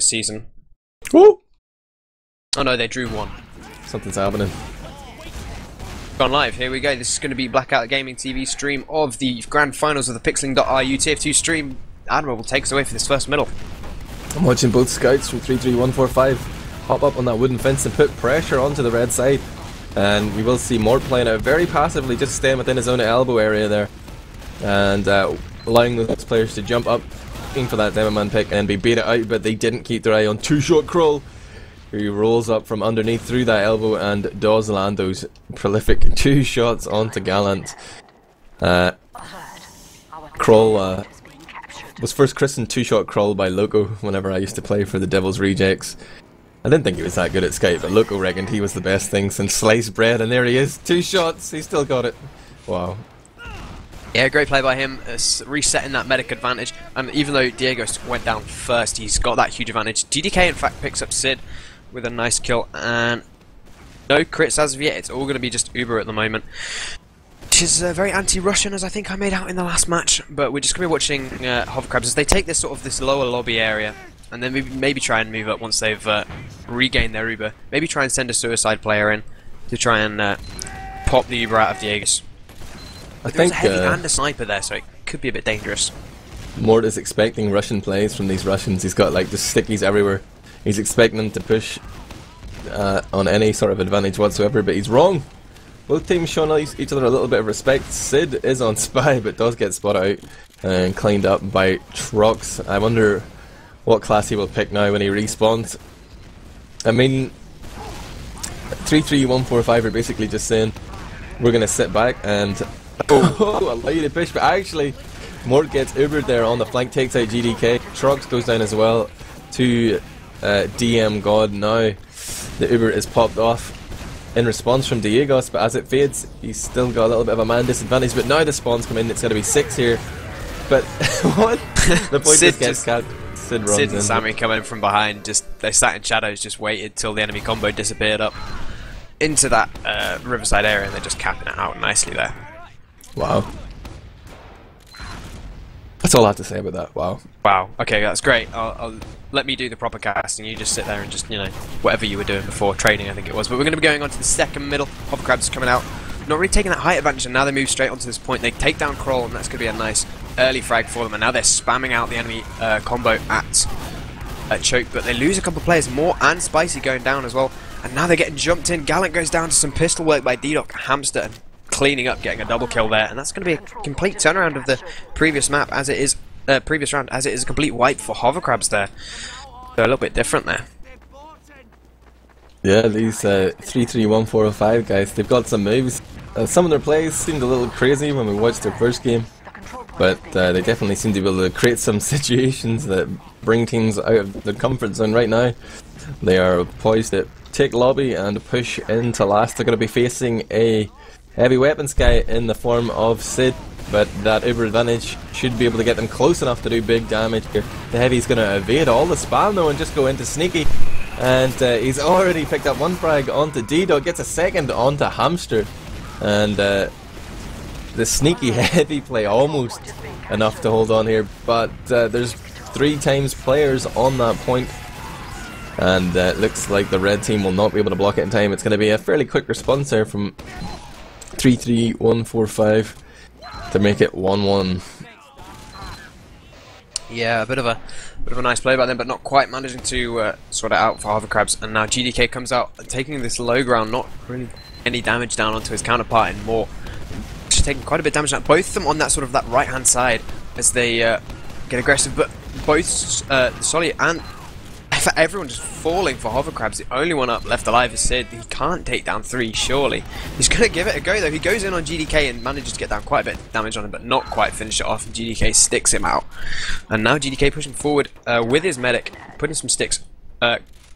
season. Woo! Oh no, they drew 1. Something's happening. Gone live, here we go. This is going to be Blackout Gaming TV stream of the grand finals of the Pixeling.ru TF2 stream. Admirable takes away for this first middle. I'm watching both scouts from 33145 hop up on that wooden fence and put pressure onto the red side. And we will see Mort playing out very passively, just staying within his own elbow area there. And allowing those players to jump up, looking for that demo man pick and be baited out, but they didn't keep their eye on two-shot Kroll, who rolls up from underneath through that elbow and does land those prolific 2 shots onto Gallant. Kroll was first christened 2-shot Kroll by Loco whenever I used to play for the Devil's Rejects. I didn't think he was that good at Skype, but Loco reckoned he was the best thing since sliced bread, and there he is, 2 shots, he still got it. Wow. Yeah, great play by him, resetting that medic advantage, and even though Diego went down first, he's got that huge advantage. GDK in fact picks up Sid with a nice kill, and no crits as of yet, it's all going to be just Uber at the moment. Which is very anti-Russian, as I think I made out in the last match, but we're just going to be watching HoverCrabs as they take this sort of this lower lobby area, and then maybe try and move up once they've regained their Uber. Maybe try and send a suicide player in to try and pop the Uber out of Diego's. There's a heavy and a sniper there, so it could be a bit dangerous. Mort is expecting Russian plays from these Russians. He's got like just stickies everywhere. He's expecting them to push on any sort of advantage whatsoever, but he's wrong. Both teams showing each other a little bit of respect. Sid is on spy, but does get spotted out and cleaned up by Trucks. I wonder what class he will pick now when he respawns. I mean, 33145 are basically just saying we're going to sit back and allow you to push, but actually Mort gets Ubered there on the flank, takes out GDK. Trucks goes down as well to DM God. Now the Uber is popped off in response from Diegos, but as it fades, he's still got a little bit of a man disadvantage. But now the spawns come in, it's going to be 6 here. But what? The point just gets capped. Sid runs in. And Sammy come in from behind, they sat in shadows, just waited till the enemy combo disappeared up into that riverside area, and they're just capping it out nicely there. Wow. That's all I have to say about that. Wow. Wow. Okay, that's great. I'll let me do the proper casting. You just sit there and just, you know, whatever you were doing before training, I think it was. But we're going to be going on to the second middle. HoverCrabs coming out, not really taking that height advantage, and now they move straight onto this point. They take down Kroll, and that's going to be a nice early frag for them. And now they're spamming out the enemy combo at Choke, but they lose a couple of players. More and Spicy going down as well. And now they're getting jumped in. Gallant goes down to some pistol work by D-Doc. Hamster and cleaning up, getting a double kill there, and that's going to be a complete turnaround of the previous map, as it is previous round, as it is a complete wipe for HoverCrabs there. So a little bit different there. Yeah, these 33145 guys, they've got some moves. Some of their plays seemed a little crazy when we watched their first game, but they definitely seem to be able to create some situations that bring teams out of their comfort zone right now. They are poised to take lobby and push into last. They're going to be facing a heavy weapons guy in the form of Sid, but that Uber advantage should be able to get them close enough to do big damage here. The heavy's going to evade all the spam though and just go into sneaky, and he's already picked up 1 frag onto D-Dog, gets a second onto Hamster, and the sneaky heavy play almost enough to hold on here, but there's 3 times players on that point, and it looks like the red team will not be able to block it in time. It's going to be a fairly quick response there from 33145 to make it 1-1. Yeah, a bit of a nice play by them, but not quite managing to sort it out for HoverCrabs. And now GDK comes out, taking this low ground, not really any damage down onto his counterpart and more. Just taking quite a bit of damage down. Both of them on that sort of that right hand side as they get aggressive, but both Solly and everyone just falling for HoverCrabs. The only one up left alive is Sid. He can't take down 3, surely. He's going to give it a go though. He goes in on GDK and manages to get down quite a bit of damage on him, but not quite finish it off. And GDK sticks him out. And now GDK pushing forward with his medic, putting some sticks,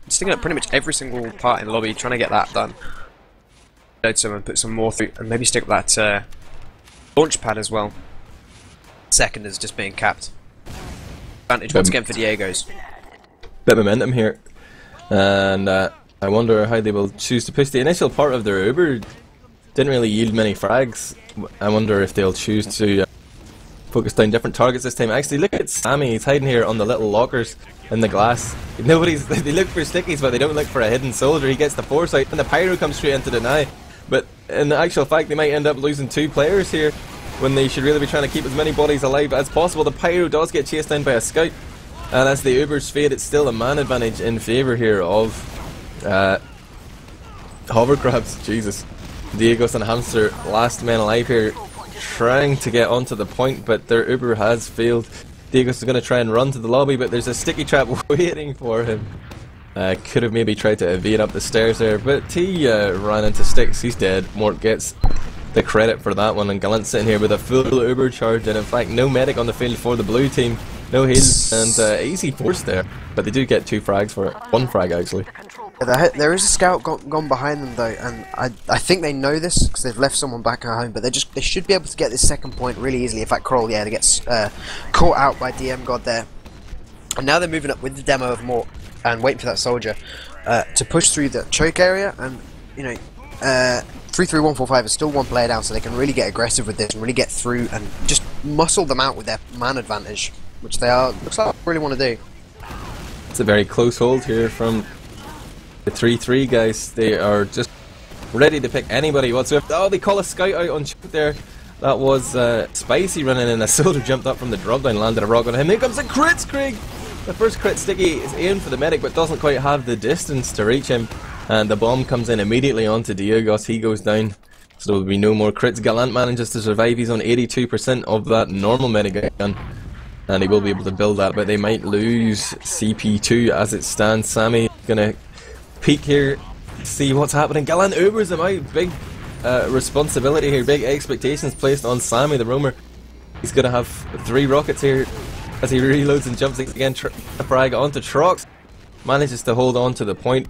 sticking up pretty much every single part in the lobby, trying to get that done. Load some and put some more through, and maybe stick with that launch pad as well. Second is just being capped. Advantage once again for Diego's. Bit of momentum here, and I wonder how they will choose to push. The initial part of their Uber didn't really yield many frags. I wonder if they'll choose to focus down different targets this time. Actually, look at Sammy. He's hiding here on the little lockers in the glass. They look for stickies, but they don't look for a hidden soldier. He gets the foresight, and the pyro comes straight into deny. But in actual fact, they might end up losing 2 players here when they should really be trying to keep as many bodies alive as possible. The pyro does get chased down by a scout, and as the Ubers fade, it's still a man advantage in favour here of HoverCrabs. Jesus. Diegos and Hamster, last men alive here, trying to get onto the point, but their Uber has failed. Diegos is going to try and run to the lobby, but there's a sticky trap waiting for him. Could have maybe tried to evade up the stairs there, but T ran into sticks. He's dead. Mort gets the credit for that one, and Gallant sitting here with a full Uber charge, and in fact no medic on the field for the blue team. No heals, and easy force there, but they do get 2 frags for it. 1 frag actually. There is a scout gone behind them though, and I think they know this because they've left someone back at home. But they should be able to get this second point really easily. In fact, Kroll, yeah, they get caught out by DM God there, and now they're moving up with the demo of Mort and waiting for that soldier to push through the choke area. And you know, 3-3-1-4-5 is still 1 player down, so they can really get aggressive with this and really get through and just muscle them out with their man advantage, which they looks like they really want to do. It's a very close hold here from the 3-3 guys. They are just ready to pick anybody whatsoever. Oh, they call a scout out on choke there. That was Spicy running in. A soldier jumped up from the drop down, landed a rock on him. Here comes the crits, Craig! The first crit sticky is aimed for the medic, but doesn't quite have the distance to reach him. And the bomb comes in immediately onto Diegos. He goes down. So there will be no more crits. Gallant manages to survive. He's on 82% of that normal medic gun, and he will be able to build that, but they might lose CP2 as it stands. Sammy gonna peek here, see what's happening. Gallant Ubers him out. Big responsibility here, big expectations placed on Sammy the roamer. He's gonna have 3 rockets here as he reloads and jumps again. A frag onto Trox, manages to hold on to the point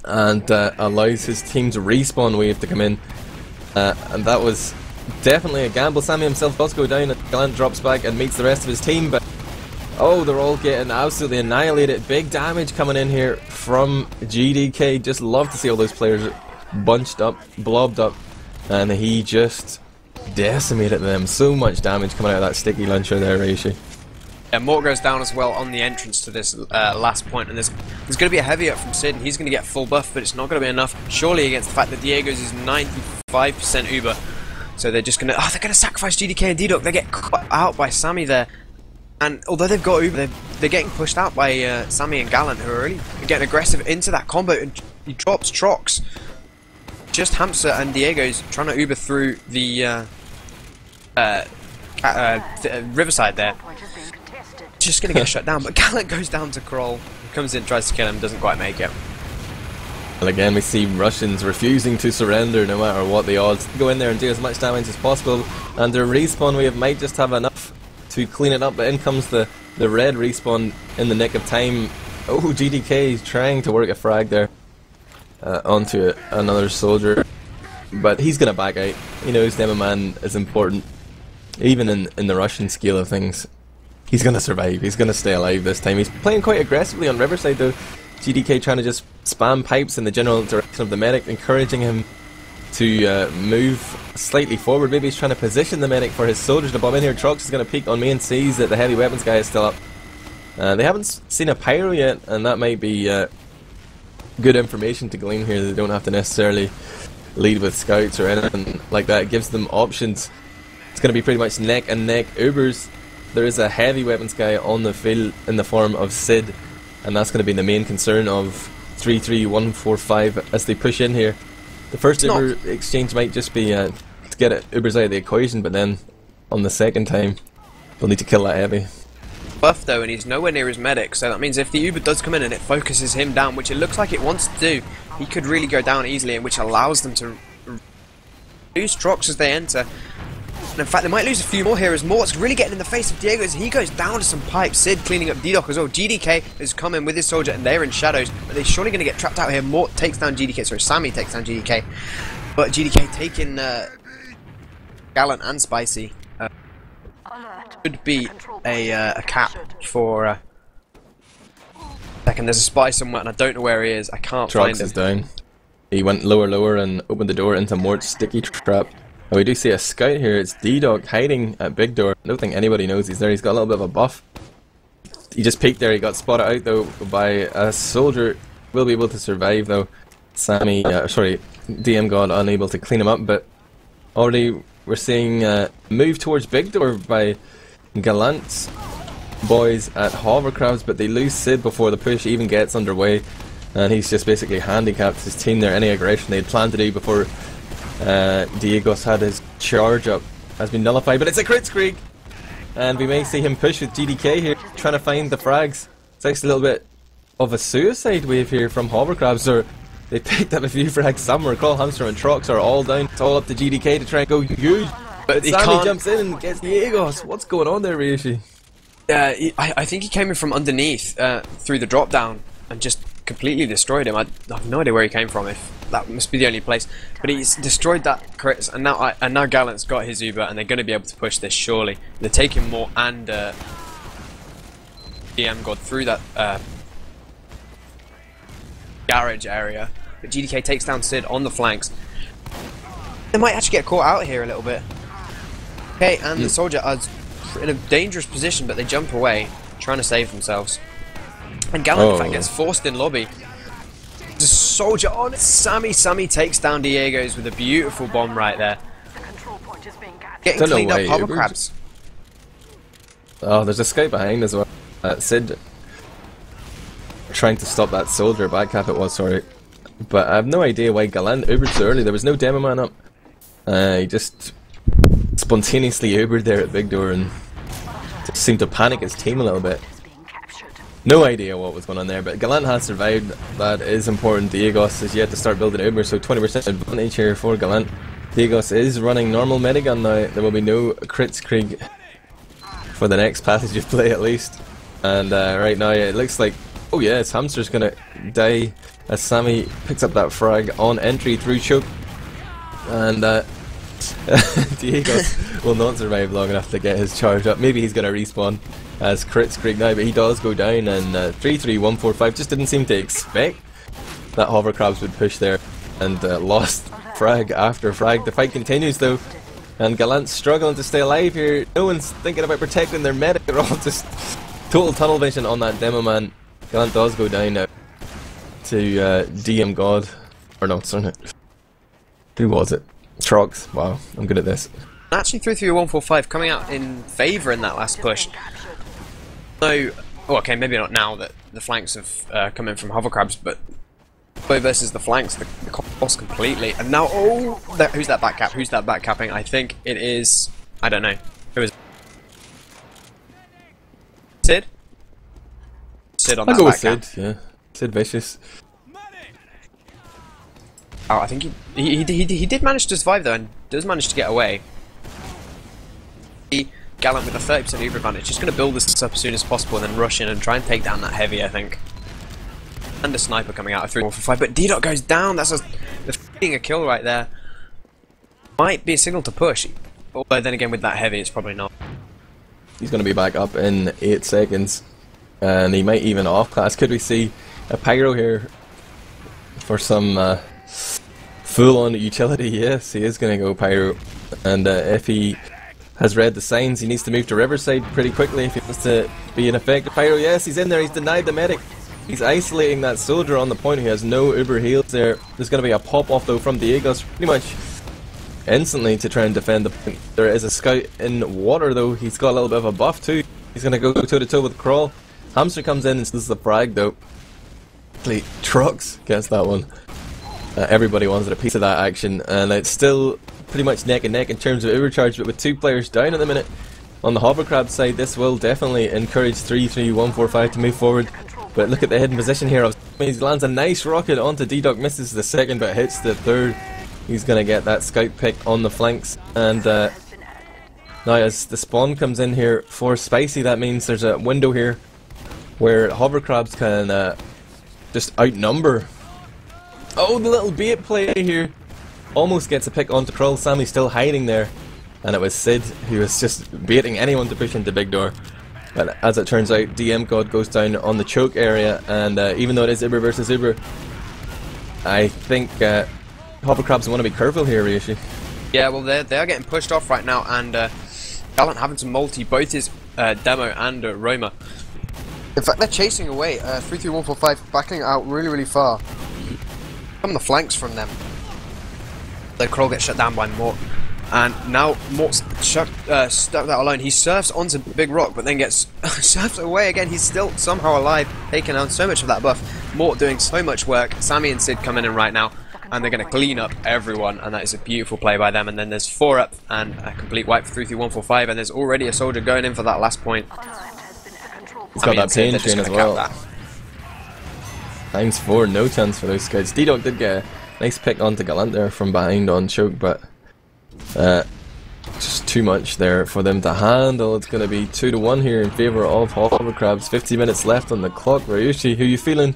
and allows his team's respawn wave to come in, and that was definitely a gamble. Sammy himself does go down, and Gallant drops back and meets the rest of his team, but oh, they're all getting absolutely annihilated. Big damage coming in here from GDK. Just love to see all those players bunched up, blobbed up, and he just decimated them. So much damage coming out of that sticky launcher there, Ryushi. Yeah, Mort goes down as well on the entrance to this last point, and there's going to be a heavy up from Sid, and he's going to get full buff, but it's not going to be enough, surely, against the fact that Diego's is 95% Uber. So they're just going to, they're going to sacrifice GDK and D-Doc. They get caught out by Sammy there. And although they've got Uber, they're getting pushed out by Sammy and Gallant, who are really getting aggressive into that combo, and he drops Trox. Just Hamster and Diego's trying to Uber through the Riverside there. Just going to get shut down, but Gallant goes down to Kroll, comes in, tries to kill him, doesn't quite make it. And again we see Russians refusing to surrender no matter what the odds. Go in there and do as much damage as possible, and their respawn wave might just have enough to clean it up, but in comes the red respawn in the nick of time. Oh, GDK is trying to work a frag there onto another soldier, but he's going to back out. He knows Demo Man is important, even in the Russian scale of things. He's going to survive, he's going to stay alive this time. He's playing quite aggressively on Riverside though. GDK trying to just spam pipes in the general direction of the medic, encouraging him to move slightly forward. Maybe he's trying to position the medic for his soldiers to bomb in here. Trox is going to peek on me and sees that the heavy weapons guy is still up. They haven't seen a pyro yet, and that might be good information to glean here. They don't have to necessarily lead with scouts or anything like that. It gives them options. It's going to be pretty much neck and neck. Ubers, there is a heavy weapons guy on the field in the form of Sid, and that's going to be the main concern of 3-3-1-4-5 as they push in here. The first Uber exchange might just be to get Ubers out of the equation, but then on the second time they'll need to kill that heavy. Buff though, and he's nowhere near his medic, so that means if the Uber does come in and it focuses him down, which it looks like it wants to do, he could really go down easily, which allows them to lose Trox as they enter. And in fact, they might lose a few more here as Mort's really getting in the face of Diego as he goes down to some pipes. Sid cleaning up D-Doc as well. GDK has come in with his soldier and they're in shadows, but they're surely going to get trapped out here. Mort takes down GDK, sorry, Sammy takes down GDK. But GDK taking Gallant and Spicy. Could be a cap for second. There's a spy somewhere and I don't know where he is. I can't find him. Trox is down. He went lower and opened the door into Mort's sticky trap. And we do see a scout here. It's D-Dog hiding at big door. I don't think anybody knows he's there. He's got a little bit of a buff. He just peeked there. He got spotted out though by a soldier. Will be able to survive though. Sammy, sorry, DM God unable to clean him up, but already we're seeing move towards big door by Gallant's boys at HoverCrabs, but they lose Sid before the push even gets underway, and he's just basically handicapped his team there. Any aggression they'd planned to do before Diegos had his charge up has been nullified, but it's a crit screak, and we may see him push with GDK here, trying to find the frags. It's actually a little bit of a suicide wave here from HoverCrabs, or they picked up a few frags somewhere. Crawl, Hamster and Trox are all down. It's all up to GDK to try and go huge, but Sammy jumps in and gets Diegos. What's going on there, Ryushi? I think he came in from underneath through the drop down and just completely destroyed him. I have no idea where he came from. If that must be the only place, but he's destroyed that crit, and now Gallant's got his Uber, and they're going to be able to push this surely. They're taking more and DM God through that garage area, but GDK takes down Sid on the flanks. They might actually get caught out here a little bit. Okay, and the soldier are in a dangerous position, but they jump away, trying to save themselves. And Gallant, in fact, gets forced in lobby. There's a soldier on it. Sammy takes down Diegos with a beautiful bomb right there. Getting cleaned up, HoverCrabs. Oh, there's a scout behind as well. Sid trying to stop that soldier, backcap it was, sorry. But I have no idea why Gallant Ubered so early. There was no demo man up. He just spontaneously Ubered there at big door and just seemed to panic his team a little bit. No idea what was going on there, but Gallant has survived. That is important. Diegos is yet to start building Uber, so 20% advantage here for Gallant. Diegos is running normal medigun now. There will be no crits Krieg for the next passage of play at least. And right now it looks like, oh yes, Hamster's gonna die as Sammy picks up that frag on entry through choke. And Diegos will not survive long enough to get his charge up. Maybe he's gonna respawn as crits Krieg now, but he does go down, and 3-3-1-4-5 just didn't seem to expect that HoverCrabs would push there, and lost frag after frag. The fight continues though, and Gallant's struggling to stay alive here. No one's thinking about protecting their medic. They're all just total tunnel vision on that demo man. Gallant does go down now to DM God, or no, sorry, who was it? Trox. Wow, I'm good at this. Actually 3-3-1-4-5 coming out in favour in that last push. So, oh, okay, maybe not now that the flanks have come in from HoverCrabs, but versus the flanks, the lost completely. And now, oh, who's that backcap? Who's that backcapping? I think it is, I don't know. Who is it? Sid? Sid on that I'll go with backcap. Sid, yeah. Sid Vicious. Oh, I think he did manage to survive though, and does manage to get away. Gallant with a 30% Uber advantage, just going to build this up as soon as possible and then rush in and try and take down that heavy, I think. And a sniper coming out of 3-1-4-5, but D-Dot goes down. That's a kill right there. Might be a signal to push, although then again with that heavy it's probably not. He's going to be back up in 8 seconds, and he might even off class. Could we see a pyro here for some full-on utility? Yes, he is going to go pyro, and if he has read the signs, he needs to move to Riverside pretty quickly if he wants to be an effective pyro. Yes, he's in there. He's denied the medic. He's isolating that soldier on the point who has no Uber heals there. There's going to be a pop-off though from Diegos pretty much instantly to try and defend the point. There is a scout in water though. He's got a little bit of a buff too. He's going to go toe-to-toe with Crawl. Hamster comes in and steals the frag though. Trucks gets that one. Everybody wanted a piece of that action, and it's still pretty much neck and neck in terms of overcharge, but with 2 players down at the minute on the HoverCrabs side, this will definitely encourage 3-3-1-4-5 to move forward. But look at the hidden position here. He lands a nice rocket onto D-Dog, misses the second but hits the third. He's going to get that scout pick on the flanks, and now as the spawn comes in here for Spicy, that means there's a window here where HoverCrabs can just outnumber. Oh, the little bait play here. Almost gets a pick onto Krull. Sammy's still hiding there, and it was Sid who was just baiting anyone to push into big door. But as it turns out, DM God goes down on the choke area, and even though it is Uber versus Uber, I think HoverCrabs want to be careful here, Ryushi. Yeah, well, they are getting pushed off right now, and Gallant having to multi both his Demo and Roma. In fact, they're chasing away. 3-3-1-4-5, backing out really, really far. From the flanks from them. The Kroll gets shut down by Mort. And now Mort's stuck that alone. He surfs onto Big Rock, but then gets surfed away again. He's still somehow alive, taking out so much of that buff. Mort doing so much work. Sammy and Sid coming in right now, and they're going to clean up everyone, and that is a beautiful play by them. And then there's 4 up and a complete wipe for 3-3-1-4-5, and there's already a soldier going in for that last point. He's got that pain train as well. Times 4, no chance for those scouts. D-Dog did get a nice pick onto Gallant there from behind on choke, but just too much there for them to handle. It's going to be 2-1 here in favour of HoverCrabs. 50 minutes left on the clock. Ryushi, who you feeling?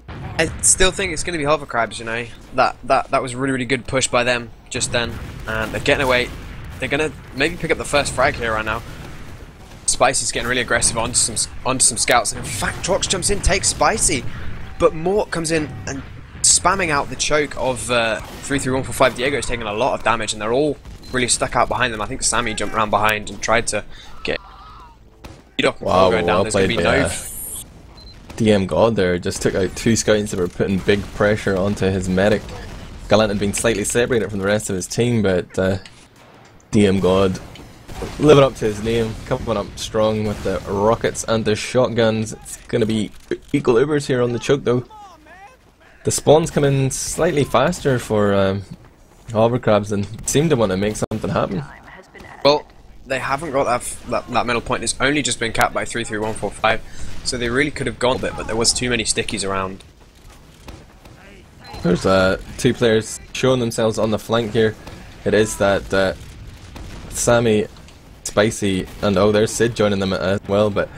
I still think it's going to be HoverCrabs, you know. That was a really, really good push by them just then. And they're getting away. They're going to maybe pick up the first frag here right now. Spicy's getting really aggressive onto some scouts. And in fact, Trox jumps in, takes Spicy. But Mort comes in and spamming out the choke of 3-3-1-4-5. Diego's taking a lot of damage, and they're all really stuck out behind them. I think Sammy jumped around behind and tried to get wow, going down. There's going to be no DM God there. Just took out 2 scouts that were putting big pressure onto his medic. Gallant had been slightly separated from the rest of his team, but DM God living up to his name, coming up strong with the rockets and the shotguns. It's going to be equal Ubers here on the choke though. The spawns come in slightly faster for HoverCrabs and seem to want to make something happen. Well, they haven't got that middle point. It's only just been capped by 3-3-1-4-5, so they really could have gone a bit, but there was too many stickies around. There's 2 players showing themselves on the flank here. It is that Sammy, Spicy, and oh, there's Sid joining them as well, but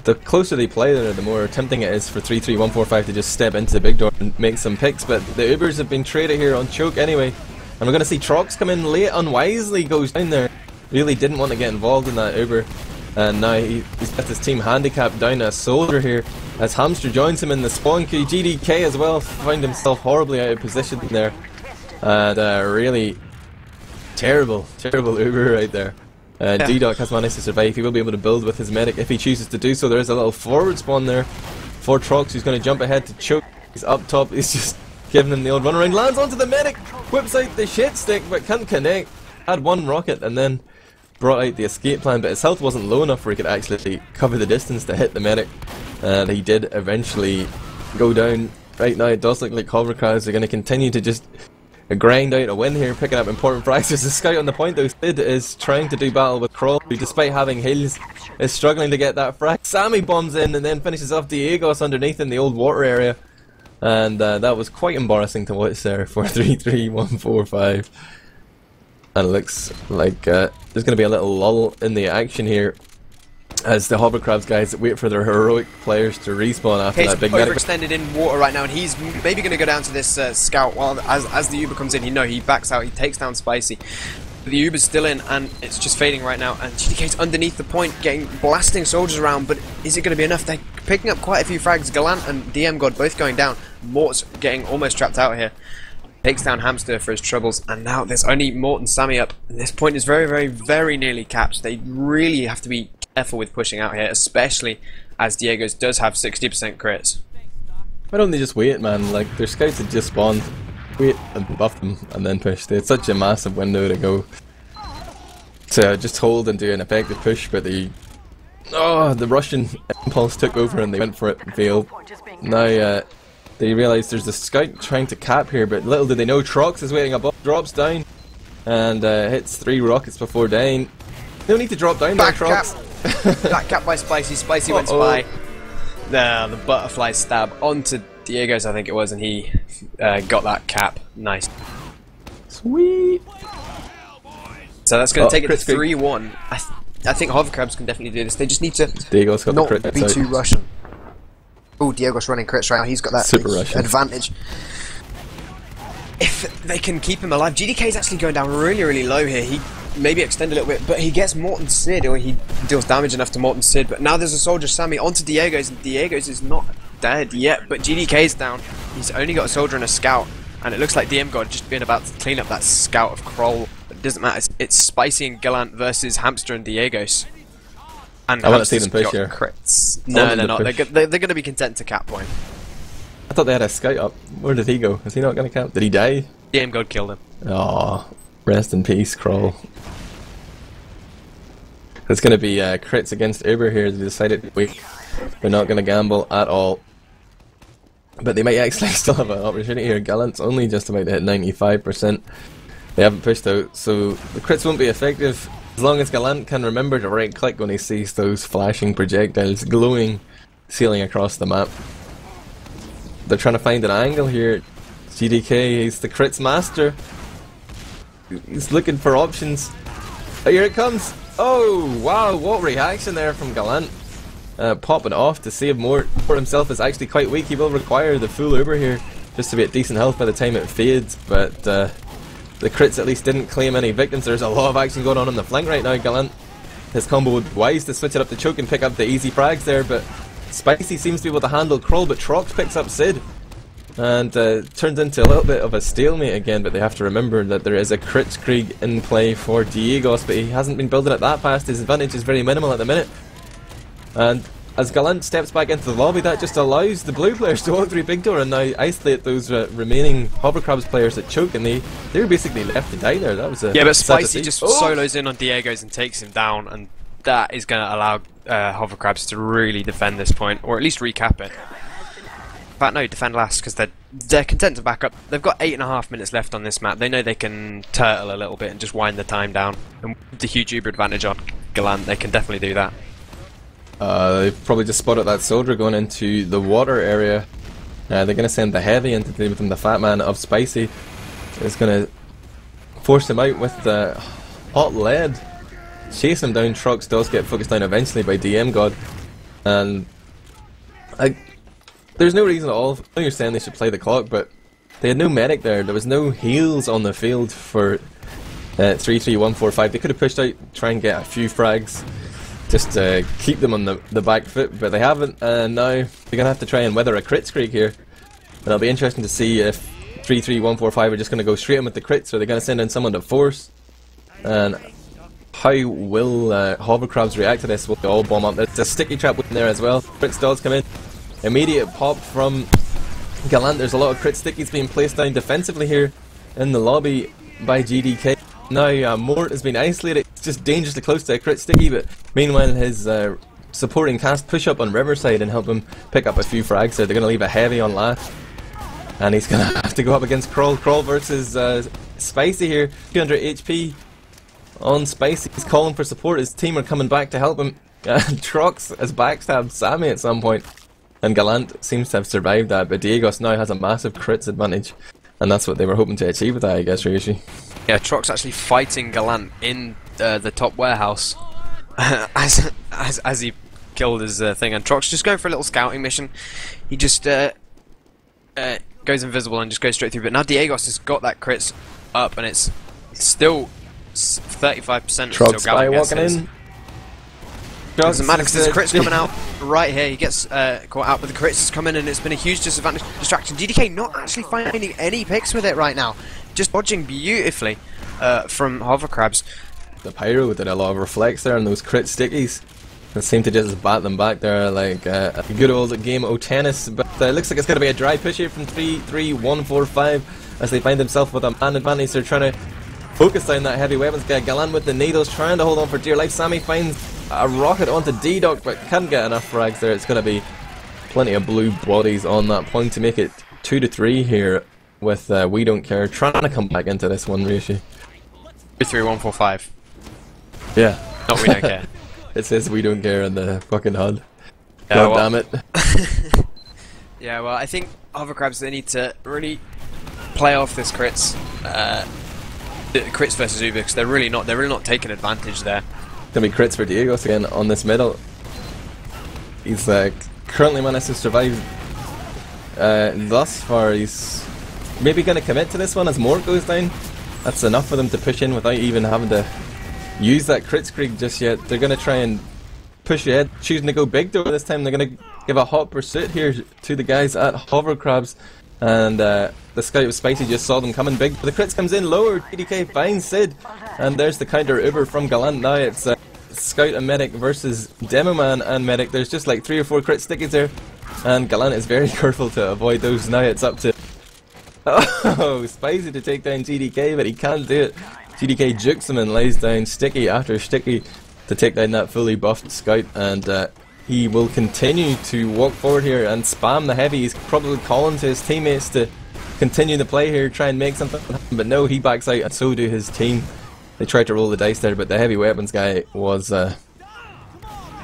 the closer they play there, the more tempting it is for 3-3-1-4-5 to just step into the big door and make some picks. But the Ubers have been traded here on choke anyway, and we're going to see Trox come in late, unwisely goes down there. Really didn't want to get involved in that Uber, and now he's got his team handicapped down to a soldier here as Hamster joins him in the spawn queue. GDK as well found himself horribly out of position there, and really terrible Uber right there. D-Dog has managed to survive. He will be able to build with his medic if he chooses to do so. There is a little forward spawn there for Trox, who's going to jump ahead to choke. He's up top, he's just giving him the old run around, lands onto the medic, whips out the shit stick but can't connect. Had 1 rocket and then brought out the escape plan, but his health wasn't low enough where he could actually cover the distance to hit the medic, and he did eventually go down. Right now it does look like HoverCrabs are going to continue to just grind out a win here, picking up important frags. There's a scout on the point though. Sid is trying to do battle with Kroll, who despite having heals is struggling to get that frag. Sammy bombs in and then finishes off Diegos underneath in the old water area, and that was quite embarrassing to watch there for 3-3-1-4-5. And it looks like there's going to be a little lull in the action here as the HoverCrabs guys wait for their heroic players to respawn after that big medic. Overextended in water right now, and he's maybe going to go down to this scout. While as the Uber comes in, he backs out, he takes down Spicy. But the Uber's still in, and it's just fading right now. And GDK's underneath the point, blasting soldiers around. But is it going to be enough? They're picking up quite a few frags. Gallant and DM God both going down. Mort's getting almost trapped out here. Takes down Hamster for his troubles, and now there's only Mort and Sammy up. And this point is very, very, very nearly capped. They really have to be careful with pushing out here, especially as Diego's does have 60% crits. Why don't they just wait, man? Like, their scouts had just spawned. Wait and buff them and then push. They had such a massive window to go to just hold and do an effective push, but the Russian impulse took over and they went for it and failed. Now they realise there's a scout trying to cap here, but little did they know Trox is waiting above, drops down and hits 3 rockets before dying. No need to drop down there, Trox. That cap by Spicy. Spicy went by. The butterfly stab onto Diego's, I think it was, and he got that cap. Nice. Sweet. So that's going to take it to 3-1. I think HoverCrabs can definitely do this. They just need to Diego's got not the crit be too Russian. Oh, Diego's running crits right now. He's got that super advantage. If they can keep him alive, GDK's actually going down really, really low here. He maybe extend a little bit, but he gets Morton Sid, or he deals damage enough to Morton Sid. But now there's a soldier Sammy onto Diego's, and Diego's is not dead yet, but GDK's down. He's only got a soldier and a scout. And it looks like DM God just being about to clean up that scout of Kroll. It doesn't matter. It's Spicy and Gallant versus Hamster and Diegos. And I want to see them push here. Crits. No, they're not. They're going to be content to cap point. I thought they had a scout up. Where did he go? Is he not going to cap? Did he die? DM God killed him. Oh, rest in peace, Kroll. It's going to be crits against Uber here. They decided they're not going to gamble at all. But they might actually still have an opportunity here. Gallant's only just about to hit 95%. They haven't pushed out, so the crits won't be effective as long as Gallant can remember to right click when he sees those flashing projectiles glowing, sailing across the map. They're trying to find an angle here. GDK, he's the crits master. He's looking for options. Oh, here it comes! Oh, wow, what reaction there from Gallant. Popping off to save more for himself is actually quite weak. He will require the full Uber here just to be at decent health by the time it fades, but the crits at least didn't claim any victims. There's a lot of action going on the flank right now. Gallant, his combo would wise to switch it up to choke and pick up the easy frags there, but Spicy seems to be able to handle Kroll, but Trox picks up Sid and turns into a little bit of a stalemate again. But they have to remember that there is a crits Krieg in play for Diegos, but he hasn't been building it that fast. His advantage is very minimal at the minute. And as Gallant steps back into the lobby, that just allows the blue players to walk through Big Door and now isolate those remaining HoverCrabs players that choke, and they were basically left to die there. That was yeah, but Spicy just solos in on Diegos and takes him down, and that is going to allow HoverCrabs to really defend this point, or at least recap it. But no, defend last, because they're content to back up. They've got 8.5 minutes left on this map. They know they can turtle a little bit and just wind the time down. And with the huge Uber advantage on Gallant, they can definitely do that. They've probably just spotted that soldier going into the water area. They're going to send the heavy into deal with him. The fat man of Spicy is going to force him out with the hot lead. Chase him down. Trucks does get focused down eventually by DM God. And there's no reason at all. I know you're saying they should play the clock, but they had no medic there. There was no heals on the field for 3-3-1-4-5. They could have pushed out, try and get a few frags, just to keep them on the back foot, but they haven't, and now they're going to have to try and weather a crit streak here. And it'll be interesting to see if 3-3-1-4-5 are just going to go straight in with the crits, or they're going to send in someone to force. And how will HoverCrabs react to this? Will they all bomb up? There's a sticky trap in there as well. Crit stalls come in. Immediate pop from Gallant. There's a lot of crit stickies being placed down defensively here in the lobby by GDK. Now Mort has been isolated. It's just dangerously close to a crit sticky, but meanwhile his supporting cast push up on Riverside and help him pick up a few frags there. They're going to leave a heavy on last, and he's going to have to go up against Kroll. Kroll versus Spicy here. 200 HP on Spicy. He's calling for support. His team are coming back to help him. Trox has backstabbed Sammy at some point, and Gallant seems to have survived that, but Diegos now has a massive crits advantage, and that's what they were hoping to achieve with that, I guess, Ryushi. Yeah, Trox actually fighting Gallant in the top warehouse as he killed his thing, and Trox just going for a little scouting mission. He just goes invisible and just goes straight through, but now Diegos has got that crits up, and it's still 35%. Trox by walking in. Doesn't matter because there's a crits coming out right here. He gets caught out, but the crits is coming, and it's been a huge disadvantage distraction. GDK not actually finding any picks with it right now, just dodging beautifully from HoverCrabs. The Pyro did a lot of reflex there on those crit stickies. It seemed to just bat them back there like a good old game of tennis. But it looks like it's going to be a dry push here from 3-3-1-4-5 as they find themselves with a man advantage. They're trying to focus down that heavy weapons guy. Gallant with the needles, trying to hold on for dear life. Sammy finds a rocket onto D-Doc, but can't get enough frags there. It's going to be plenty of blue bodies on that point to make it 2-3 here with We Don't Care trying to come back into this one, Ryushi. 2-3-1-4-5. Yeah. Not We Don't Care. It says We Don't Care in the fucking HUD. Yeah, God damn it. Yeah, well, I think HoverCrabs, they need to really play off this crits. Crits versus Uber, because they're really not taking advantage there. Gonna be crits for Diegos again on this middle. He's currently managed to survive thus far. He's maybe gonna commit to this one as Mort goes down. That's enough for them to push in without even having to use that crit streak just yet. They're gonna try and push ahead, choosing to go big door this time. They're gonna give a hot pursuit here to the guys at HoverCrabs. and the scout of Spicy just saw them coming big. The crits comes in lower, GDK finds Sid, and there's the counter Uber from Gallant. Now it's Scout and Medic versus Demoman and Medic. There's just like 3 or 4 crit stickies there, and Gallant is very careful to avoid those. Now it's up to Spicy to take down GDK, but he can't do it. GDK jukes him and lays down sticky after sticky to take down that fully buffed Scout, and he will continue to walk forward here and spam the heavy. He's probably calling to his teammates to continue the play here, try and make something happen, but no, he backs out and so do his team. They tried to roll the dice there, but the heavy weapons guy was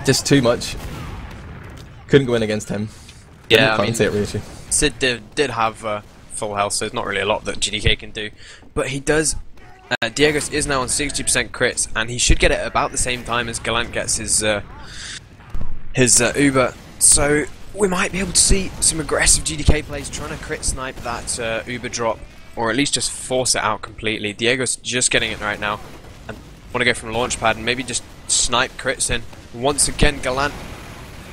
just too much. Couldn't go in against him. Yeah, I mean, Ryushi. Sid did have full health, so there's not really a lot that GDK can do. But he does. Diegos is now on 60% crits, and he should get it about the same time as Gallant gets his Uber. So we might be able to see some aggressive GDK plays trying to crit snipe that Uber drop, or at least just force it out completely. Diego's just getting it right now, and want to go from launch pad and maybe just snipe crits in. Once again, Gallant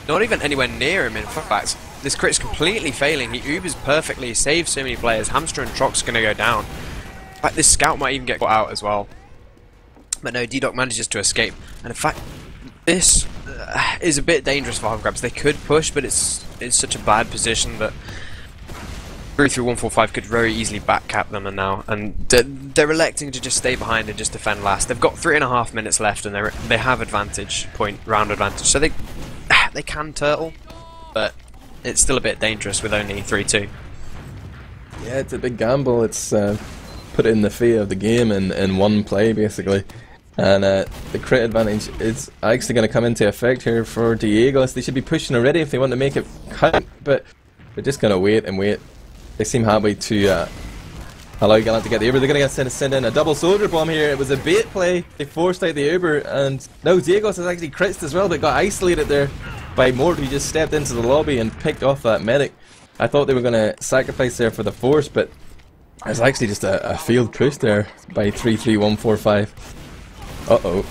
not even anywhere near him. In fact, this crit's completely failing. He Ubers perfectly, saves so many players. Hamster and Troc's going to go down. In fact, this scout might even get caught out as well. But no, D-Doc manages to escape. And in fact, this is a bit dangerous for HoverCrabs. They could push, but it's such a bad position that 3-3-1-4-5 could very easily backcap them, and they're electing to just stay behind and just defend last. They've got 3.5 minutes left, and they have round advantage, so they can turtle, but it's still a bit dangerous with only 3-2. Yeah, it's a big gamble. It's put it in the fate of the game in one play basically. And the crit advantage is actually going to come into effect here for Diegos. They should be pushing already if they want to make it count, but they're just going to wait and wait. They seem happy to allow Gallant to get the Uber. They're going to send in a double soldier bomb here. It was a bait play. They forced out the Uber, and no, Diegos has actually crits as well, but got isolated there by Mort, who just stepped into the lobby and picked off that medic. I thought they were going to sacrifice there for the force, but there's actually just a field push there by 3-3-1-4-5. Uh-oh.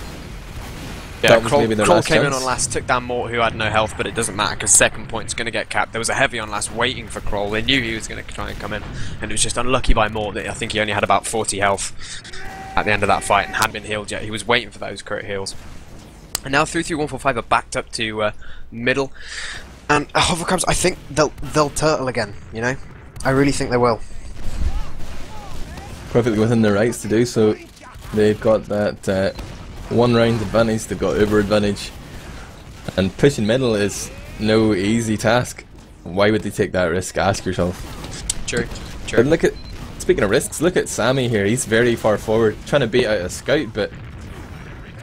Yeah, Kroll came in on last, took down Mort, who had no health, but it doesn't matter because second point's going to get capped. There was a heavy on last waiting for Kroll. They knew he was going to try and come in, and it was just unlucky by Mort that I think he only had about 40 health at the end of that fight and hadn't been healed yet. He was waiting for those crit heals. And now 3-3-1-4-5 are backed up to middle, and HoverCrabs, I think they'll turtle again. You know, I really think they will. Perfectly within their rights to do so. They've got that one round advantage, they've got Uber advantage, and pushing middle is no easy task. Why would they take that risk? Ask yourself. True. But look at, speaking of risks, look at Sammy here. He's very far forward, trying to bait out a scout, but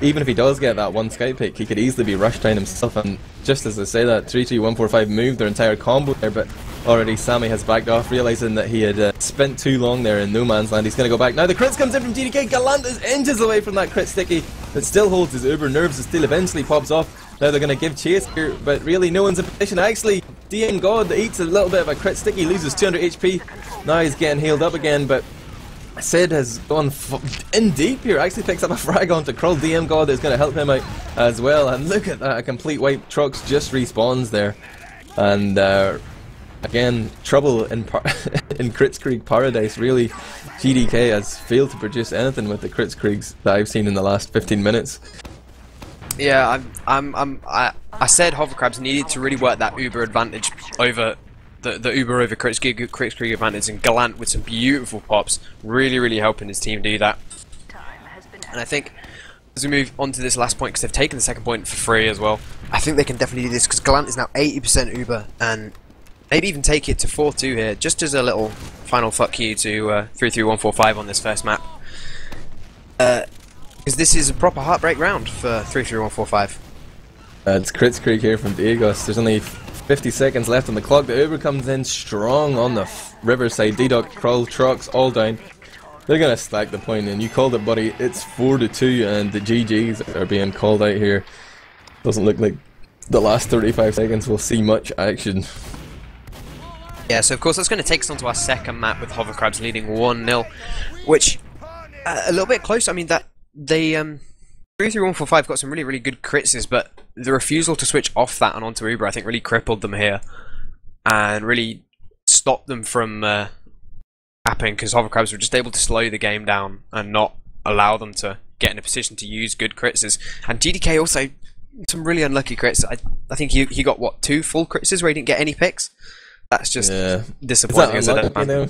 even if he does get that one scout pick, he could easily be rushed down himself. And just as I say that, 3-3-1-4-5 moved their entire combo there, but already Sammy has backed off, realising that he had spent too long there in no man's land. He's going to go back. Now the crits comes in from GDK. Gallant is inches away from that crit sticky. It still holds his Uber. Nerves it still eventually pops off. Now they're going to give chase here, but really no one's in position. Actually, DM God eats a little bit of a crit sticky, loses 200 HP. Now he's getting healed up again, but Sid has gone in deep here, actually picks up a frag onto Krull. DM God is going to help him out as well, and look at that, a complete wipe. Trucks just respawns there, and again, trouble in Kritzkrieg Paradise. Really, GDK has failed to produce anything with the Kritzkriegs that I've seen in the last 15 minutes. Yeah, I said HoverCrabs needed to really work that Uber advantage over the Uber over Kritzkrieg advantage, and Gallant with some beautiful pops, really helping his team do that. And I think as we move on to this last point, because they've taken the second point for free as well, I think they can definitely do this, because Gallant is now 80% Uber, and maybe even take it to 4-2 here, just as a little final fuck you to 3-3-1-4-5 on this first map. Because this is a proper heartbreak round for 3-3-1-4-5. It's Kritzkrieg here from Diegos. There's only 50 seconds left on the clock. The Uber comes in strong on the riverside. D-Doc, Krull, Trucks, all down. They're going to stack the point, and you called it, buddy. It's 4-2, and the GGs are being called out here. Doesn't look like the last 35 seconds will see much action. Yeah, so of course that's going to take us on to our second map with HoverCrabs leading 1-0, which a little bit close. I mean, that they 3-3-1-4-5 got some really good crits, but the refusal to switch off that and onto Uber, I think, really crippled them here, and really stopped them from happening, because HoverCrabs were just able to slow the game down and not allow them to get in a position to use good crits. And GDK also some really unlucky crits. I think he got what, 2 full crits where he didn't get any picks. That's just disappointing. Is that unlucky, though?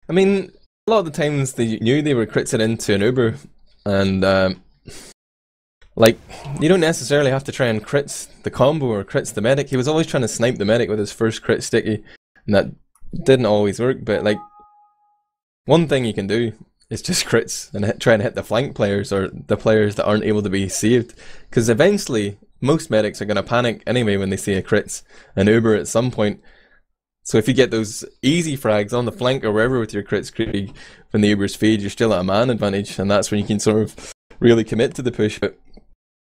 I mean, a lot of the times they knew they were critsing into an Uber, and like, you don't necessarily have to try and crits the combo or crits the medic. He was always trying to snipe the medic with his first crit sticky, and that didn't always work. But like, one thing you can do is just crits and try and hit the flank players or the players that aren't able to be saved, because eventually most medics are going to panic anyway when they see a crits an Uber at some point. So if you get those easy frags on the flank or wherever with your crits Krieg, when the Ubers fade, you're still at a man advantage, and that's when you can sort of really commit to the push. But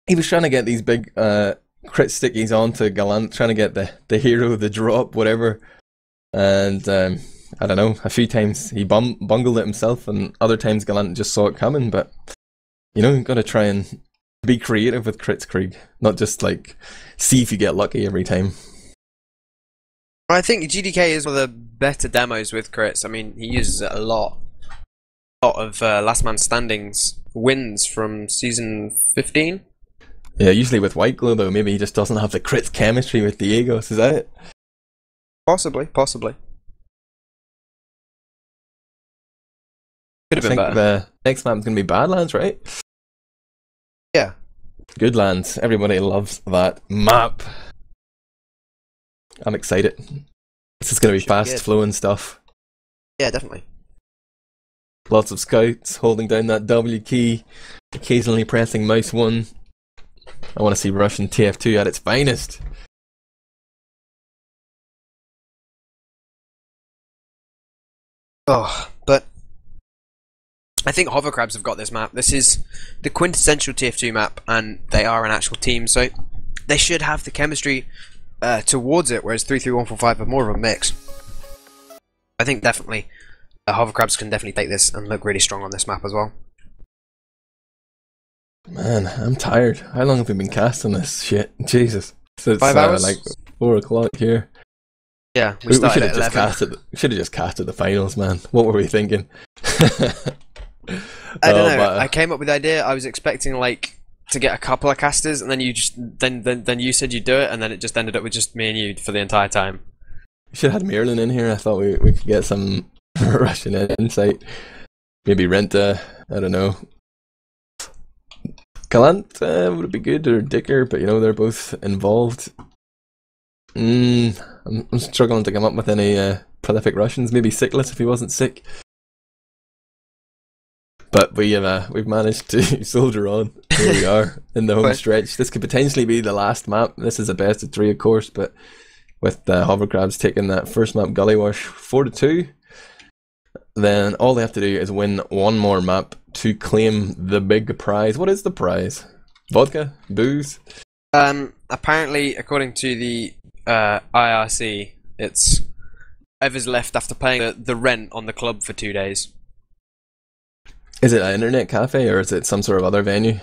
he was trying to get these big crit stickies onto Gallant, trying to get the hero, the drop, whatever. And I don't know, a few times he bungled it himself, and other times Gallant just saw it coming. But, you know, you've got to try and be creative with crits, Krieg, not just like see if you get lucky every time. I think GDK is one of the better demos with crits. I mean, he uses it a lot. A lot of Last Man Standing's wins from season 15. Yeah, usually with White Glow though, maybe he just doesn't have the crits chemistry with Diegos, is that it? Possibly. Could have been better. The next map's going to be Badlands, right? Yeah. Good lands. Everybody loves that map. I'm excited. This is going to be fast flowing stuff. Yeah, definitely. Lots of scouts holding down that W key, occasionally pressing mouse 1. I want to see Russian TF2 at its finest. Oh, but I think HoverCrabs have got this map. This is the quintessential TF2 map, and they are an actual team, so they should have the chemistry towards it, whereas 3-3-1-4-5 are more of a mix. I think definitely HoverCrabs can definitely take this and look really strong on this map as well. Man, I'm tired. How long have we been casting this shit? Jesus. So it's 5 hours? Like 4 o'clock here. Yeah, we started at 11. Should have just casted the finals, man. What were we thinking? I don't know. I came up with the idea. I was expecting like to get a couple of casters, and then you just then you said you'd do it, and then it just ended up with just me and you for the entire time. We should have had Merlin in here. I thought we could get some Russian insight. Maybe Renta. I don't know. Gallant would it be good, or Dicker, but you know they're both involved. I'm struggling to come up with any prolific Russians. Maybe Sickless if he wasn't sick. But we've managed to soldier on. Here we are in the home stretch. This could potentially be the last map. This is a best of 3, of course, but with HoverCrabs taking that first map, Gullywash, 4-2, then all they have to do is win one more map to claim the big prize. What is the prize? Vodka? Booze? Apparently, according to the IRC, it's whoever's left after paying the rent on the club for 2 days. Is it an internet cafe or is it some sort of other venue?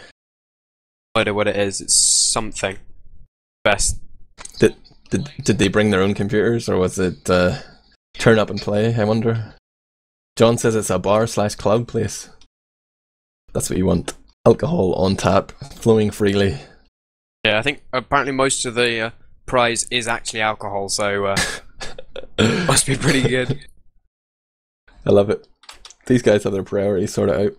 I don't know what it is. It's something. Best. Did they bring their own computers, or was it turn up and play? I wonder. John says it's a bar/club place. That's what you want. Alcohol on tap, flowing freely. Yeah, I think apparently most of the prize is actually alcohol, so must be pretty good. I love it. These guys have their priorities sorted out.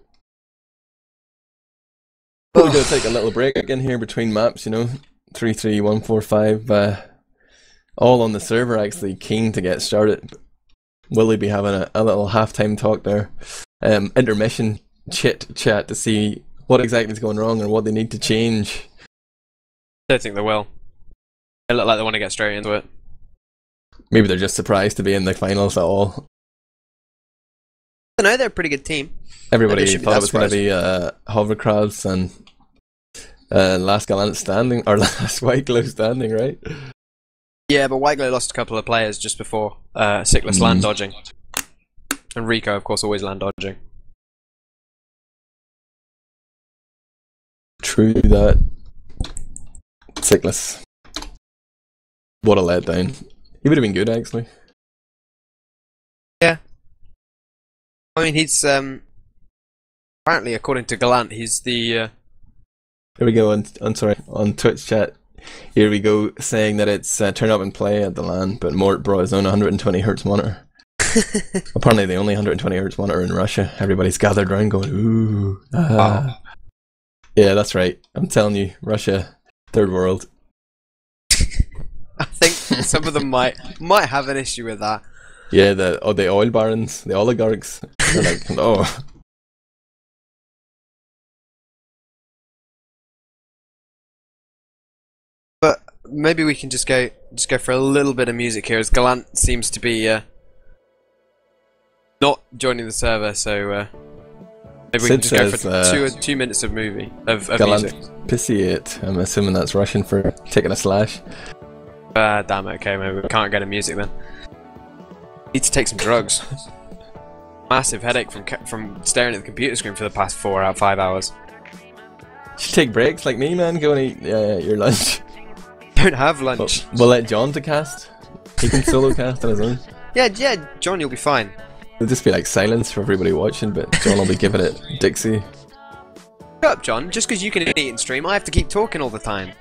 We're going to take a little break again here between maps, you know. 3-3-1-4-5. All on the server, actually keen to get started. Will he be having a little halftime talk there? Intermission chat to see what exactly is going wrong and what they need to change. I don't think they will. They look like they want to get straight into it. Maybe they're just surprised to be in the finals at all. I know they're a pretty good team. Everybody thought it was going to be HoverCrabs and last Gallant standing, or last White Glow standing, right? Yeah, but White Glow lost a couple of players just before Sickless land dodging. And Rico, of course, always land dodging. True that. Sickless. What a letdown. He would have been good, actually. Yeah. I mean, he's apparently, according to Gallant, he's the. Here we go on Twitch chat. Here we go saying that it's turn up and play at the LAN, but Mort brought his own 120 Hz monitor. Apparently, the only 120 Hz monitor in Russia. Everybody's gathered around going, ooh. Wow. Yeah, that's right. I'm telling you, Russia, third world. I think some of them might have an issue with that. Yeah, the oil barons, the oligarchs. They're like, oh. But maybe we can just go for a little bit of music here, as Gallant seems to be not joining the server, so maybe we can just go for 2 minutes of music. Pissy. I'm assuming that's Russian for taking a slash. Damn it, okay, maybe we can't get a music then. Need to take some drugs. Massive headache from staring at the computer screen for the past 4 out of 5 hours. You should take breaks like me, man. Go and eat your lunch. Don't have lunch. We'll let John to cast. He can solo cast on his own. Yeah, John, you'll be fine. It'll just be like silence for everybody watching, but John will be giving it Dixie. Shut up, John. Just because you can eat and stream, I have to keep talking all the time.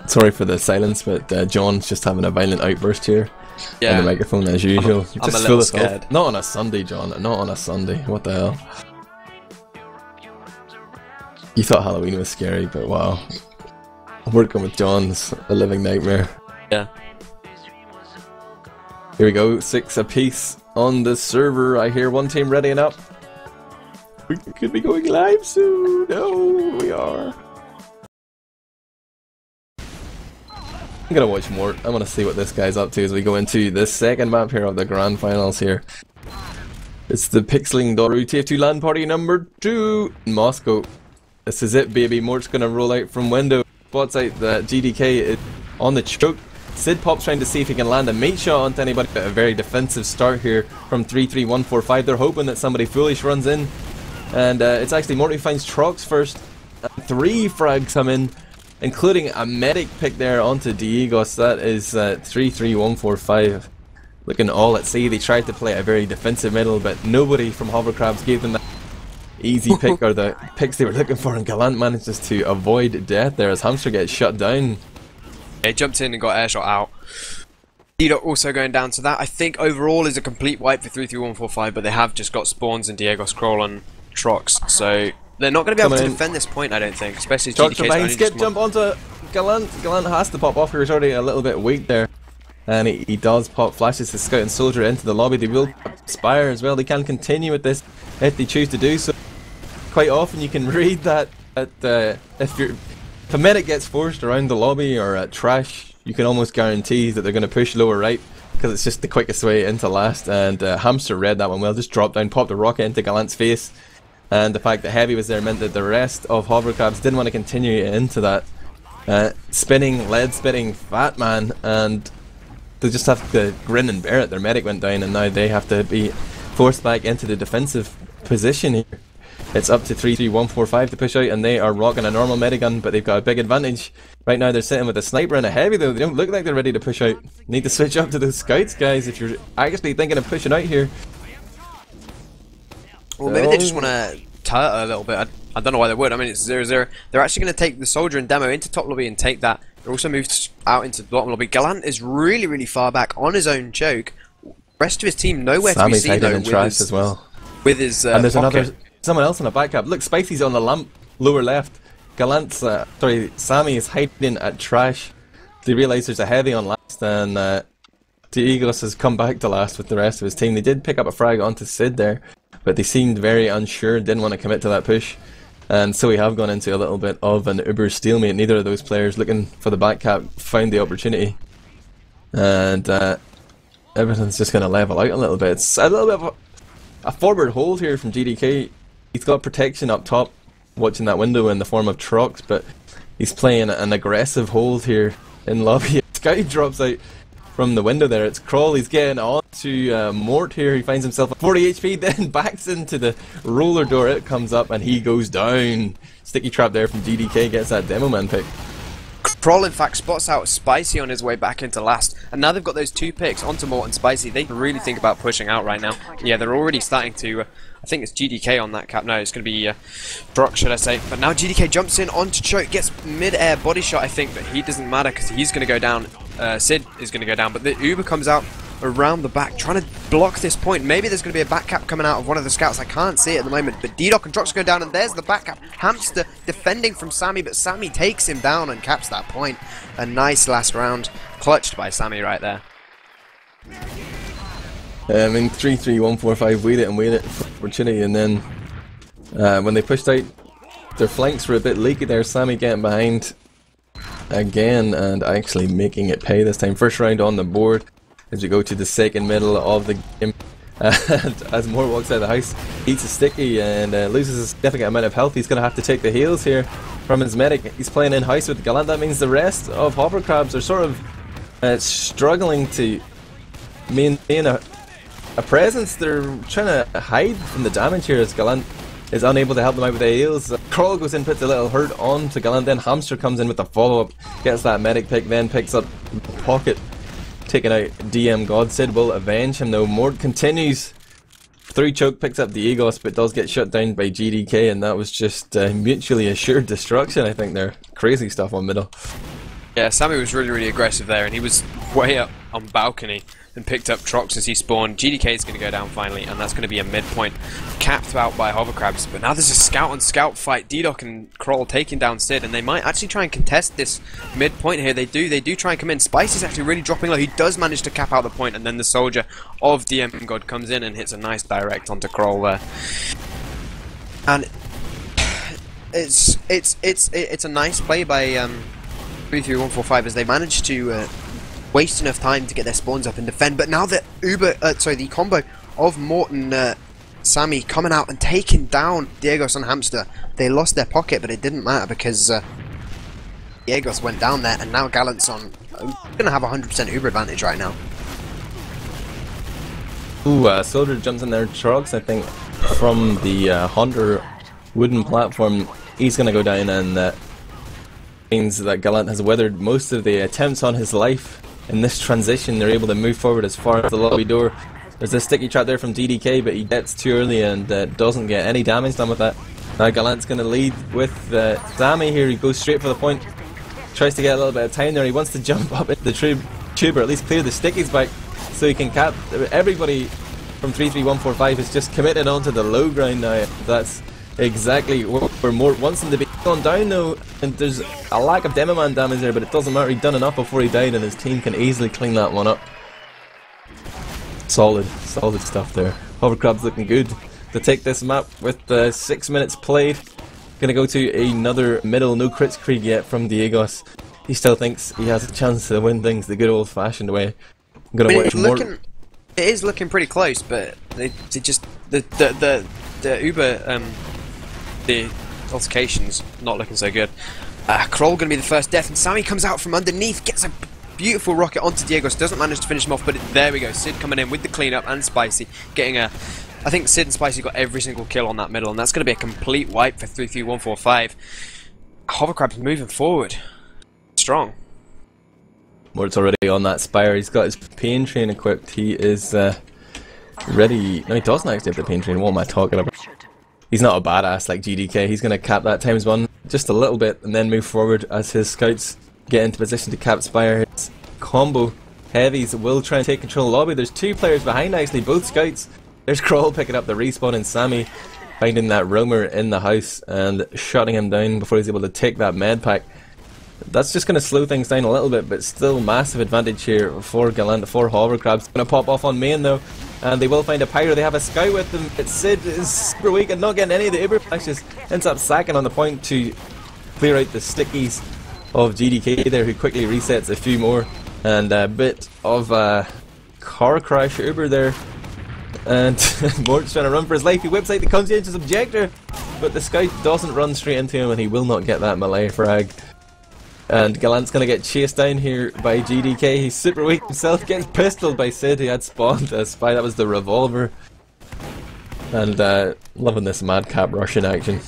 Sorry for the silence, but John's just having a violent outburst here on the microphone as usual. I'm a little scared. Not on a Sunday, John. Not on a Sunday. What the hell? You thought Halloween was scary, but wow. Working with John's a living nightmare. Yeah. Here we go. 6 apiece on the server. I hear one team readying up. We could be going live soon. No, we are. I'm gonna watch more. I want to see what this guy's up to as we go into the second map here of the grand finals here. It's the Pixeling Doru TF2 LAN party number 2 in Moscow. This is it, baby. Mort's gonna roll out from window. Spots out that GDK is on the choke. Sid pops trying to see if he can land a mate shot onto anybody, but a very defensive start here from 33145. They're hoping that somebody foolish runs in, and it's actually Mort who finds Trox first. 3 frags come in, including a medic pick there onto Diegos. That is 33145. Looking all at sea. They tried to play a very defensive middle, but nobody from HoverCrabs gave them that easy pick or the picks they were looking for, and Gallant manages to avoid death there as Hamster gets shut down. He jumped in and got airshot out. Dido also going down to that. I think overall is a complete wipe for 33145, but they have just got spawns and Diego Scroll and Trox, so they're not going to be able to defend this point, I don't think, especially as GDK's only skip jump onto Gallant. Gallant has to pop off here. He's already a little bit weak there, and he does pop, flashes his scout and soldier into the lobby. They will Spire as well. They can continue with this if they choose to do so. Quite often you can read that if a medic gets forced around the lobby or at trash, you can almost guarantee that they're going to push lower right, because it's just the quickest way into last. And Hamster read that one well, just dropped down, popped a rocket into Gallant's face, and the fact that Heavy was there meant that the rest of HoverCrabs didn't want to continue into that lead spitting fat man, and they just have to grin and bear it. Their medic went down, and now they have to be forced back into the defensive position here. It's up to 33145 to push out, and they are rocking a normal medigun, but they've got a big advantage. Right now they're sitting with a sniper and a heavy though. They don't look like they're ready to push out. Need to switch up to the scouts, guys, if you're actually thinking of pushing out here. Well, maybe they just want to turret a little bit. I don't know why they would. I mean, it's 0-0. They're actually going to take the soldier and demo into top lobby and take that. They're also moved out into the bottom lobby. Gallant is really, really far back on his own choke. Rest of his team nowhere to be seen though. As well. With his and there's someone else on a back cap. Look, Spicy's on the lamp, lower left. Gallant's, Sammy is hiding at trash. They realise there's a heavy on last, and Diegos has come back to last with the rest of his team. They did pick up a frag onto Sid there, but they seemed very unsure, didn't want to commit to that push. And so we have gone into a little bit of an uber stalemate. Neither of those players looking for the back cap found the opportunity. And everything's just going to level out a little bit. It's a little bit of a forward hold here from GDK. He's got protection up top, watching that window in the form of Trox, but he's playing an aggressive hold here in lobby. Sky drops out from the window there. It's Crawl. He's getting on to Mort here. He finds himself at 40 HP, then backs into the roller door. It comes up and he goes down. Sticky trap there from GDK, gets that demo man pick. Kroll, in fact, spots out Spicy on his way back into last, and now they've got those 2 picks onto Mort and Spicy. They can really think about pushing out right now. Yeah, they're already starting to, I think it's GDK on that cap. No, it's going to be Brock, should I say. But now GDK jumps in onto Choke, gets mid-air body shot, I think, but he doesn't matter because he's going to go down. Sid is going to go down, but the Uber comes out around the back, trying to block this point. Maybe there's going to be a back cap coming out of one of the scouts. I can't see it at the moment, but D-Doc and Drox go down, and there's the back cap. Hamster defending from Sammy, but Sammy takes him down and caps that point. A nice last round, clutched by Sammy right there. I mean, 3-3-1-4-5, wait it for opportunity, and then when they pushed out, their flanks were a bit leaky there. Sammy getting behind again and actually making it pay this time. First round on the board as we go to the second middle of the game. And as Moore walks out of the house, eats a sticky and loses a significant amount of health. He's going to have to take the heals here from his medic. He's playing in house with Gallant. That means the rest of HoverCrabs are sort of struggling to maintain a presence. They're trying to hide from the damage here as Gallant is unable to help them out with the heals. Kroll goes in, puts a little hurt on to Gallant, then Hamster comes in with the follow-up, gets that medic pick, then picks up Pocket, taking out DM God. Sid will avenge him though. Mort continues through Choke, picks up the Egos, but does get shut down by GDK, and that was just mutually assured destruction. I think they're crazy stuff on middle. Yeah, Sammy was really aggressive there, and he was way up on balcony and picked up Trox as he spawned. GDK is going to go down finally, and that's going to be a midpoint capped out by HoverCrabs. But now there's a scout on scout fight. D-Doc and Kroll taking down Sid, and they might actually try and contest this midpoint here. They do try and come in. Spicy's actually really dropping low. He does manage to cap out the point, and then the soldier of DM God comes in and hits a nice direct onto Kroll there. And it's a nice play by 3-3-1-4-5 as they managed to waste enough time to get their spawns up and defend. But now the the combo of Mort and Sammy coming out and taking down Diegos and Hamster. They lost their pocket, but it didn't matter because Diegos went down there, and now Gallant's on. Gonna have 100% Uber advantage right now. Ooh, Soldier jumps in there. Trogs, I think, from the Hunter wooden platform. He's gonna go down, and means that Gallant has weathered most of the attempts on his life. In this transition, they're able to move forward as far as the lobby door. There's a sticky trap there from DDK, but he gets too early and doesn't get any damage done with that. Now Gallant's going to lead with Sammy here. He goes straight for the point, tries to get a little bit of time there. He wants to jump up into the tube, or at least clear the stickies back so he can cap. Everybody from 3-3-1-4-5 is just committed onto the low ground now. That's exactly where Mort wants him to be. Gone down though, and there's a lack of Demoman damage there, but it doesn't matter. He'd done enough before he died, and his team can easily clean that one up. Solid stuff there. HoverCrabs looking good to take this map with 6 minutes played. Gonna go to another middle, no crits Krieg yet from Diegos. He still thinks he has a chance to win things the good old fashioned way. I'm gonna watch more. It is looking pretty close, but they just the Uber the altercations not looking so good. Kroll gonna be the first death, and Sammy comes out from underneath, gets a beautiful rocket onto Diegos, doesn't manage to finish him off, but there we go. Sid coming in with the cleanup, and Spicy getting a. I think Sid and Spicy got every single kill on that middle, and that's going to be a complete wipe for 3-3-1-4-5. HoverCrabs moving forward, strong. Mort's already on that Spire. He's got his pain train equipped. He is ready. No, he doesn't actually have the pain train. What am I talking about? He's not a badass like GDK. He's going to cap that ×1 just a little bit, and then move forward as his scouts get into position to cap Spire. His combo heavies will try and take control of the lobby. There's two players behind actually, both scouts. There's Kroll picking up the respawn, and Sammy finding that roamer in the house and shutting him down before he's able to take that med pack. That's just going to slow things down a little bit, but still massive advantage here for Gallant, for HoverCrabs. Going to pop off on main though, and they will find a Pyro. They have a scout with them, but Sid is super weak and not getting any of the Uber flashes. Ends up sacking on the point to clear out the stickies of GDK there, who quickly resets a few more, and a bit of a car crash Uber there, and Mort's trying to run for his life. He whips out the conscientious objector, but the scout doesn't run straight into him, and he will not get that melee frag. And Gallant's going to get chased down here by GDK. He's super weak himself, gets pistoled by Sid, who had spawned a spy. That was the revolver. And loving this madcap Russian action.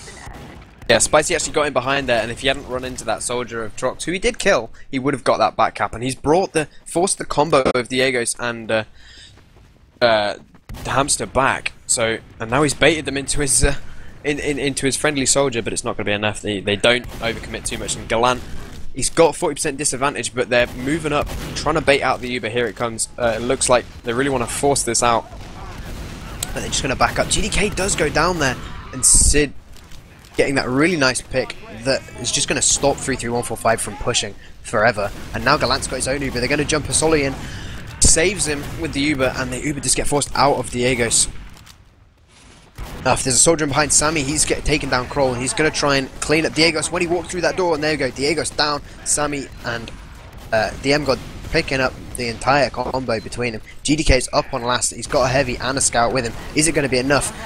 Yeah, Spicy actually got in behind there, and if he hadn't run into that soldier of Trox, who he did kill, he would have got that back cap, and he's forced the combo of Diego's and the hamster back. So, and now he's baited them into his into his friendly soldier, but it's not going to be enough. They don't overcommit too much, and Galant, he's got 40% disadvantage, but they're moving up, trying to bait out the Uber. Here it comes. It looks like they really want to force this out, but they're just going to back up. GDK does go down there, and Sid getting that really nice pick that is just going to stop 33145 from pushing forever. And now Galant's got his own Uber. They're going to jump a Solly in, saves him with the Uber, and the Uber just get forced out of Diego's. If there's a soldier in behind Sammy, he's getting taken down Kroll. He's going to try and clean up Diego's when he walked through that door, and there we go. Diego's down. Sammy and the M-God picking up the entire combo between them. GDK's up on last. He's got a heavy and a scout with him. Is it going to be enough?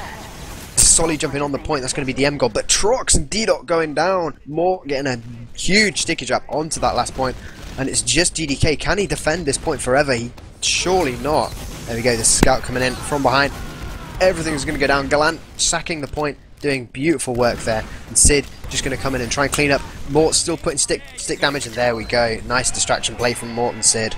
Solly jumping on the point, that's going to be the M-God, but Trox and D-Dot going down. Mort getting a huge sticky trap onto that last point, and it's just GDK. Can he defend this point forever? He surely not. There we go, the scout coming in from behind. Everything's going to go down. Galant sacking the point, doing beautiful work there, and Sid just going to come in and try and clean up. Mort still putting stick damage, and there we go. Nice distraction play from Mort and Sid.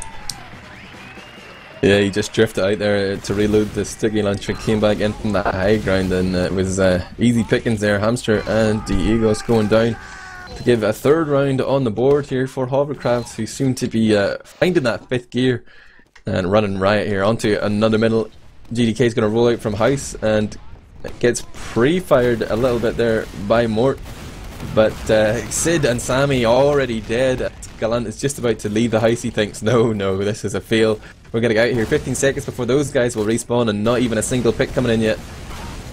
Yeah, he just drifted out there to reload the sticky launcher, came back in from that high ground, and it was easy pickings there. Hamster and Diego's going down to give a third round on the board here for HoverCrabs, who seem to be finding that fifth gear and running riot here onto another middle. GDK's going to roll out from house and gets pre-fired a little bit there by Mort, but Sid and Sammy already dead. Galant is just about to leave the house. He thinks, no, this is a fail. We're going to get out here 15 seconds before those guys will respawn, and not even a single pick coming in yet.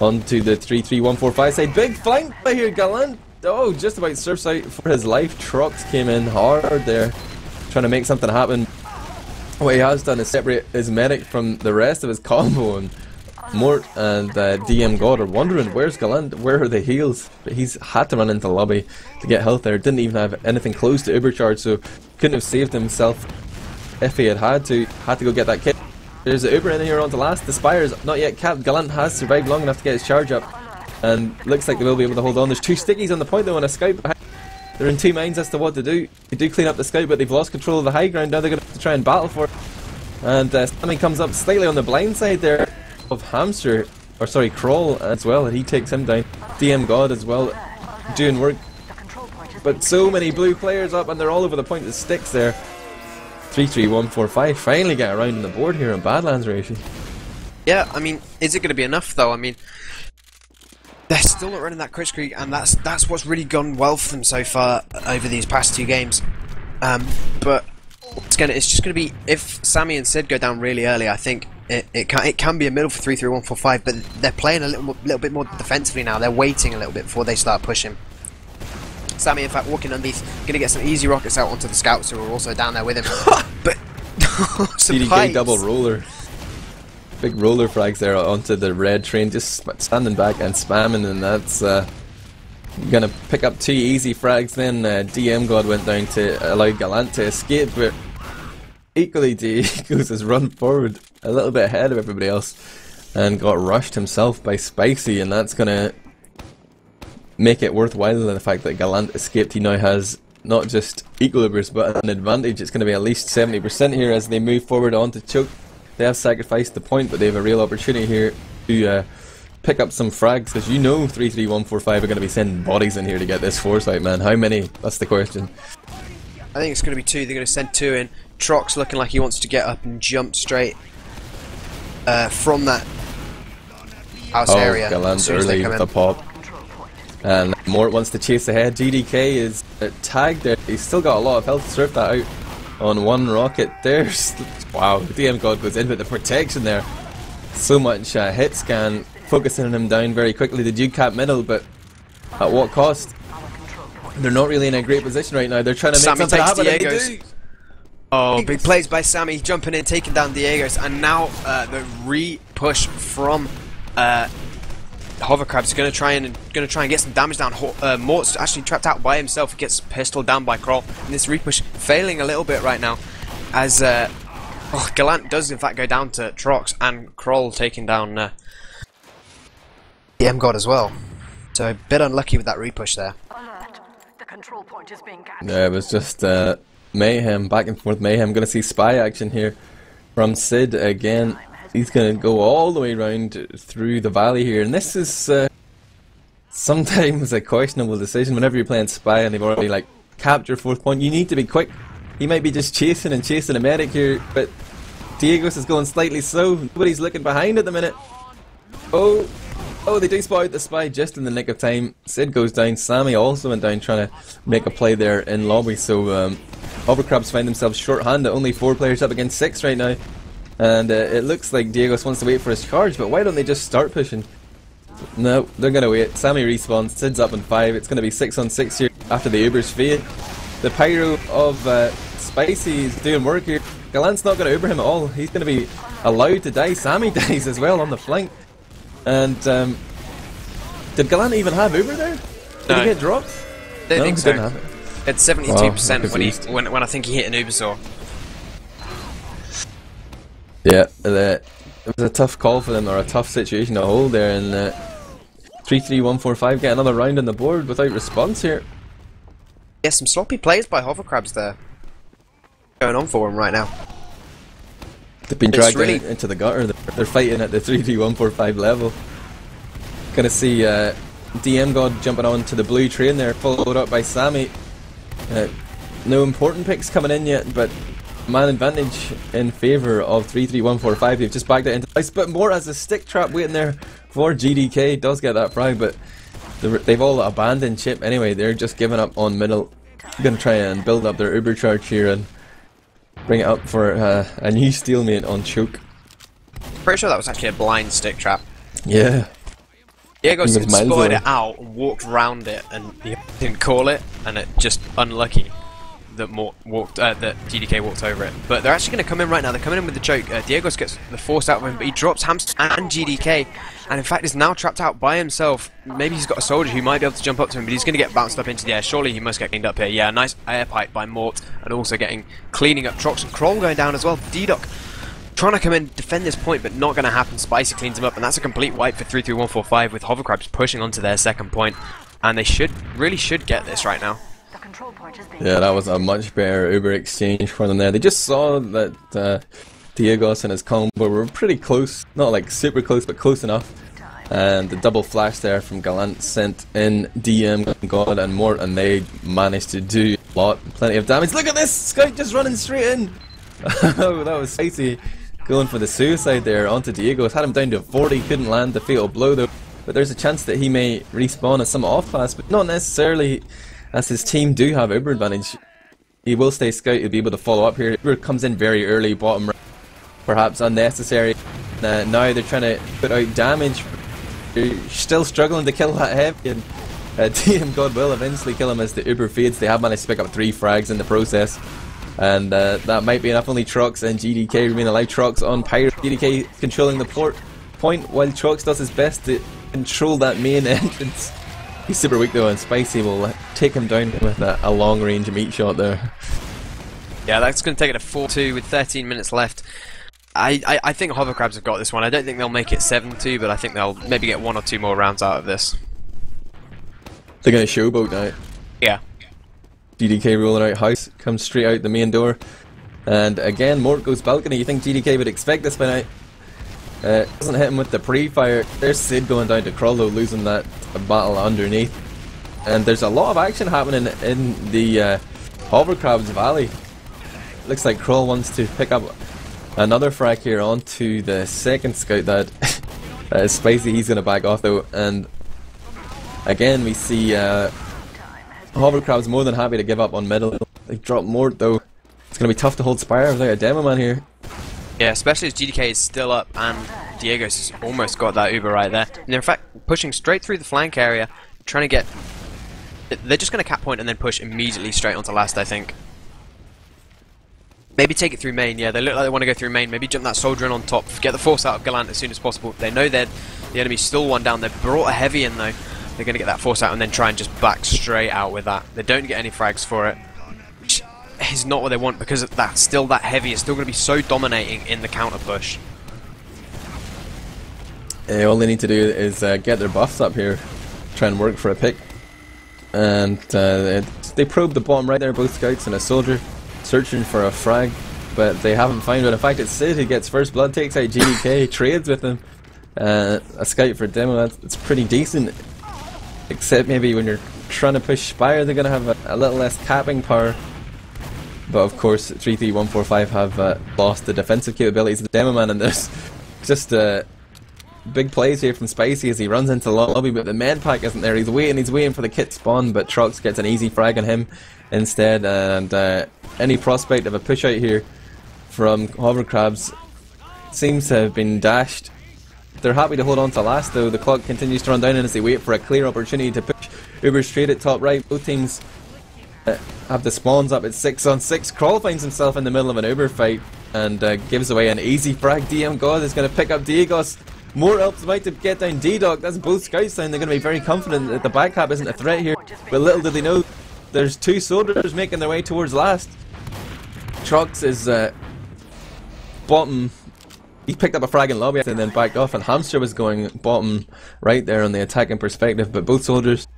Onto the 3-3-1-4-5 side. Big flank by here, Galant. Oh, just about surfs out for his life. Trox came in hard there, trying to make something happen. What he has done is separate his medic from the rest of his combo, and Mort and DM God are wondering, where's Galant? Where are the heals? But he's had to run into the lobby to get health there. Didn't even have anything close to Uber charge, so couldn't have saved himself if he had to go get that kit. There's the Uber in here onto last. The Spire's not yet capped. Galant has survived long enough to get his charge up, and looks like they will be able to hold on. There's two stickies on the point though, and a scout behind. They're in two minds as to what to do. They do clean up the scout, but they've lost control of the high ground. Now they're going to have to try and battle for it. And Sammy comes up slightly on the blind side there of Hamster, or sorry, Kroll as well, and he takes him down. DM God as well, doing work. But so many blue players up, and they're all over the point of the sticks there. 3-3-1-4-5, finally get around on the board here in Badlands, Ryushi. Yeah, I mean, is it going to be enough though? I mean, they're still not running that crit streak, and that's what's really gone well for them so far over these past two games. But it's just going to be, if Sammy and Sid go down really early, I think it can be a middle for 3-3-1-4-5, but they're playing a little bit more defensively now. They're waiting a little bit before they start pushing. Sammy, in fact, walking underneath, going to get some easy rockets out onto the scouts who are also down there with him. But CDK double roller. Big roller frags there onto the red train, just standing back and spamming, and that's gonna pick up two easy frags. Then DM God went down to allow Galant to escape, but equally Diego's has run forward a little bit ahead of everybody else and got rushed himself by Spicy, and that's gonna make it worthwhile. The fact that Galant escaped, he now has not just equilibrium but an advantage. It's going to be at least 70% here as they move forward on to choke. They have sacrificed the point, but they have a real opportunity here to pick up some frags, because you know 3-3-1-4-5 are going to be sending bodies in here to get this foresight, man. How many? That's the question. I think it's going to be two. They're going to send two in. Trox looking like he wants to get up and jump straight from that house area. Galant early with the pop. And Mort wants to chase ahead. GDK is tagged there. He's still got a lot of health to surf that out on one rocket. There's... wow, DM God goes in with the protection there. So much hit scan, focusing him down very quickly. The Duke cap middle, but at what cost? They're not really in a great position right now. They're trying to make something happen, and they do. Oh, big plays by Sammy, jumping in, taking down Diego's, and now the re-push from HoverCrabs is going to try and get some damage down. Mort's actually trapped out by himself. He gets pistoled down by Kroll, and this re-push failing a little bit right now, as Galant does in fact go down to Trox, and Kroll taking down the M-God as well. So a bit unlucky with that repush there. Alert. The control point is being captured. Yeah, it was just mayhem, back and forth mayhem. Gonna see spy action here from Sid again. He's gonna go all the way around through the valley here, and this is sometimes a questionable decision. Whenever you're playing spy and they've already like captured 4th point, you need to be quick. He might be just chasing a medic here, but Diegos is going slightly slow. Nobody's looking behind at the minute. Oh, they do spot out the spy just in the nick of time. Sid goes down. Sammy also went down trying to make a play there in lobby. So HoverCrabs find themselves short-handed. Only 4 players up against 6 right now. And it looks like Diegos wants to wait for his charge, but why don't they just start pushing? No, they're going to wait. Sammy respawns. Sid's up on 5. It's going to be 6 on 6 here after the Uber's fade. The pyro of Spicy is doing work here. Gallant's not going to Uber him at all. He's going to be allowed to die. Sammy dies as well on the flank. And did Gallant even have Uber there? Did he get dropped? Don't think so. Didn't have it. It's 72% when I think he hit an Ubersaw. Yeah, it was a tough call for them, or a tough situation to hold there, and 3-3-1-4-5 get another round on the board without response here. Yeah, some sloppy plays by HoverCrabs there. Going on for him right now. They've been dragged into the gutter. They're fighting at the 3-3-1-4-5 level. Gonna see DM God jumping on to the blue train there, followed up by Sammy. No important picks coming in yet, but man advantage in favour of 3-3-1-4-5. They've just backed it into ice, but more as a stick trap waiting there for GDK. Does get that frag, but they've all abandoned chip anyway. They're just giving up on middle. Gonna try and build up their Uber charge here and bring it up for a new stalemate on choke. Pretty sure that was actually a blind stick trap. Yeah. Diego spotted it out and walked round it and he didn't call it, and it just unlucky that that GDK walked over it. But they're actually going to come in right now. They're coming in with the choke. Diegos gets the force out of him, but he drops Hamster and GDK, and in fact is now trapped out by himself. Maybe he's got a soldier who might be able to jump up to him, but he's going to get bounced up into the air. Surely he must get cleaned up here. Yeah, nice air pipe by Mort, and also cleaning up Trox and Kroll going down as well. D-Doc trying to come in, defend this point, but not going to happen. Spicy cleans him up, and that's a complete wipe for 3-3-1-4-5 with HoverCrabs pushing onto their 2nd point, and they really should get this right now. Yeah, that was a much better Uber exchange for them there. They just saw that Diegos and his combo were pretty close, not like super close, but close enough. And the double flash there from Gallant sent in DM God and Mort, and they managed to do a lot, plenty of damage. Look at this! Scout just running straight in! Oh, that was spicy. Going for the suicide there onto Diegos. Had him down to 40, couldn't land the fatal blow though. But there's a chance that he may respawn as some off class, but not necessarily, as his team do have Uber advantage. He will stay scout, he'll be able to follow up here. Uber comes in very early, bottom right, perhaps unnecessary. Now they're trying to put out damage. They're still struggling to kill that heavy, and DM God will eventually kill him as the Uber fades. They have managed to pick up 3 frags in the process. And that might be enough. Only Trox and GDK remain alive. Trox on Pyro. GDK controlling the point while Trox does his best to control that main entrance. He's super weak though, and Spicy will take him down with a long range meat shot there. Yeah, that's going to take it to 4-2 with 13 minutes left. I think HoverCrabs have got this one. I don't think they'll make it 7-2, but I think they'll maybe get 1 or 2 more rounds out of this. They're going to showboat now. Yeah. GDK rolling out house, comes straight out the main door, and again Mort goes balcony. You think GDK would expect this by now? Doesn't hit him with the pre-fire. There's Sid going down to Kroll though, losing that battle underneath, and there's a lot of action happening in the HoverCrabs Valley. Looks like Kroll wants to pick up another frag here onto the 2nd scout that is Spicy. He's going to back off though, and again we see HoverCrabs more than happy to give up on middle. They've dropped Mort though. It's going to be tough to hold Spire without a demo man here. Yeah, especially as GDK is still up and Diego's has almost got that Uber right there. And they're in fact pushing straight through the flank area, trying to get... They're just going to cap point and then push immediately straight onto last, I think. Maybe take it through main, yeah, they look like they want to go through main. Maybe jump that soldier in on top, get the force out of Gallant as soon as possible. They know the enemy's still one down. They've brought a heavy in though. They're going to get that force out and then try and just back straight out with that. They don't get any frags for it, which is not what they want because that's still that heavy. It's still going to be so dominating in the counter push. All they need to do is get their buffs up here. try and work for a pick. And they probe the bottom right there, both scouts and a soldier, searching for a frag, but they haven't found it. In fact, it's Sid who gets first blood, takes out GDK, trades with him. A scout for demo, it's pretty decent, except maybe when you're trying to push Spire, they're going to have a little less capping power. But of course, 33145 have lost the defensive capabilities of the demo man, and there's just big plays here from Spicy as he runs into the lobby, but the med pack isn't there. He's waiting for the kit spawn, but Trox gets an easy frag on him instead, and any prospect of a push out here from HoverCrabs seems to have been dashed. They're happy to hold on to last though. The clock continues to run down, and as they wait for a clear opportunity to push Uber straight at top right, both teams have the spawns up at 6 on 6. Crawl finds himself in the middle of an Uber fight and gives away an easy frag. DM God is going to pick up Diegos. More helps him out to get down D-Dog. That's both scouts down. They're going to be very confident that the back cap isn't a threat here. But little do they know, there's two soldiers making their way towards last. Trox is bottom. He picked up a frag in lobby and then backed off, and Hamster was going bottom right there on the attacking perspective, but both soldiers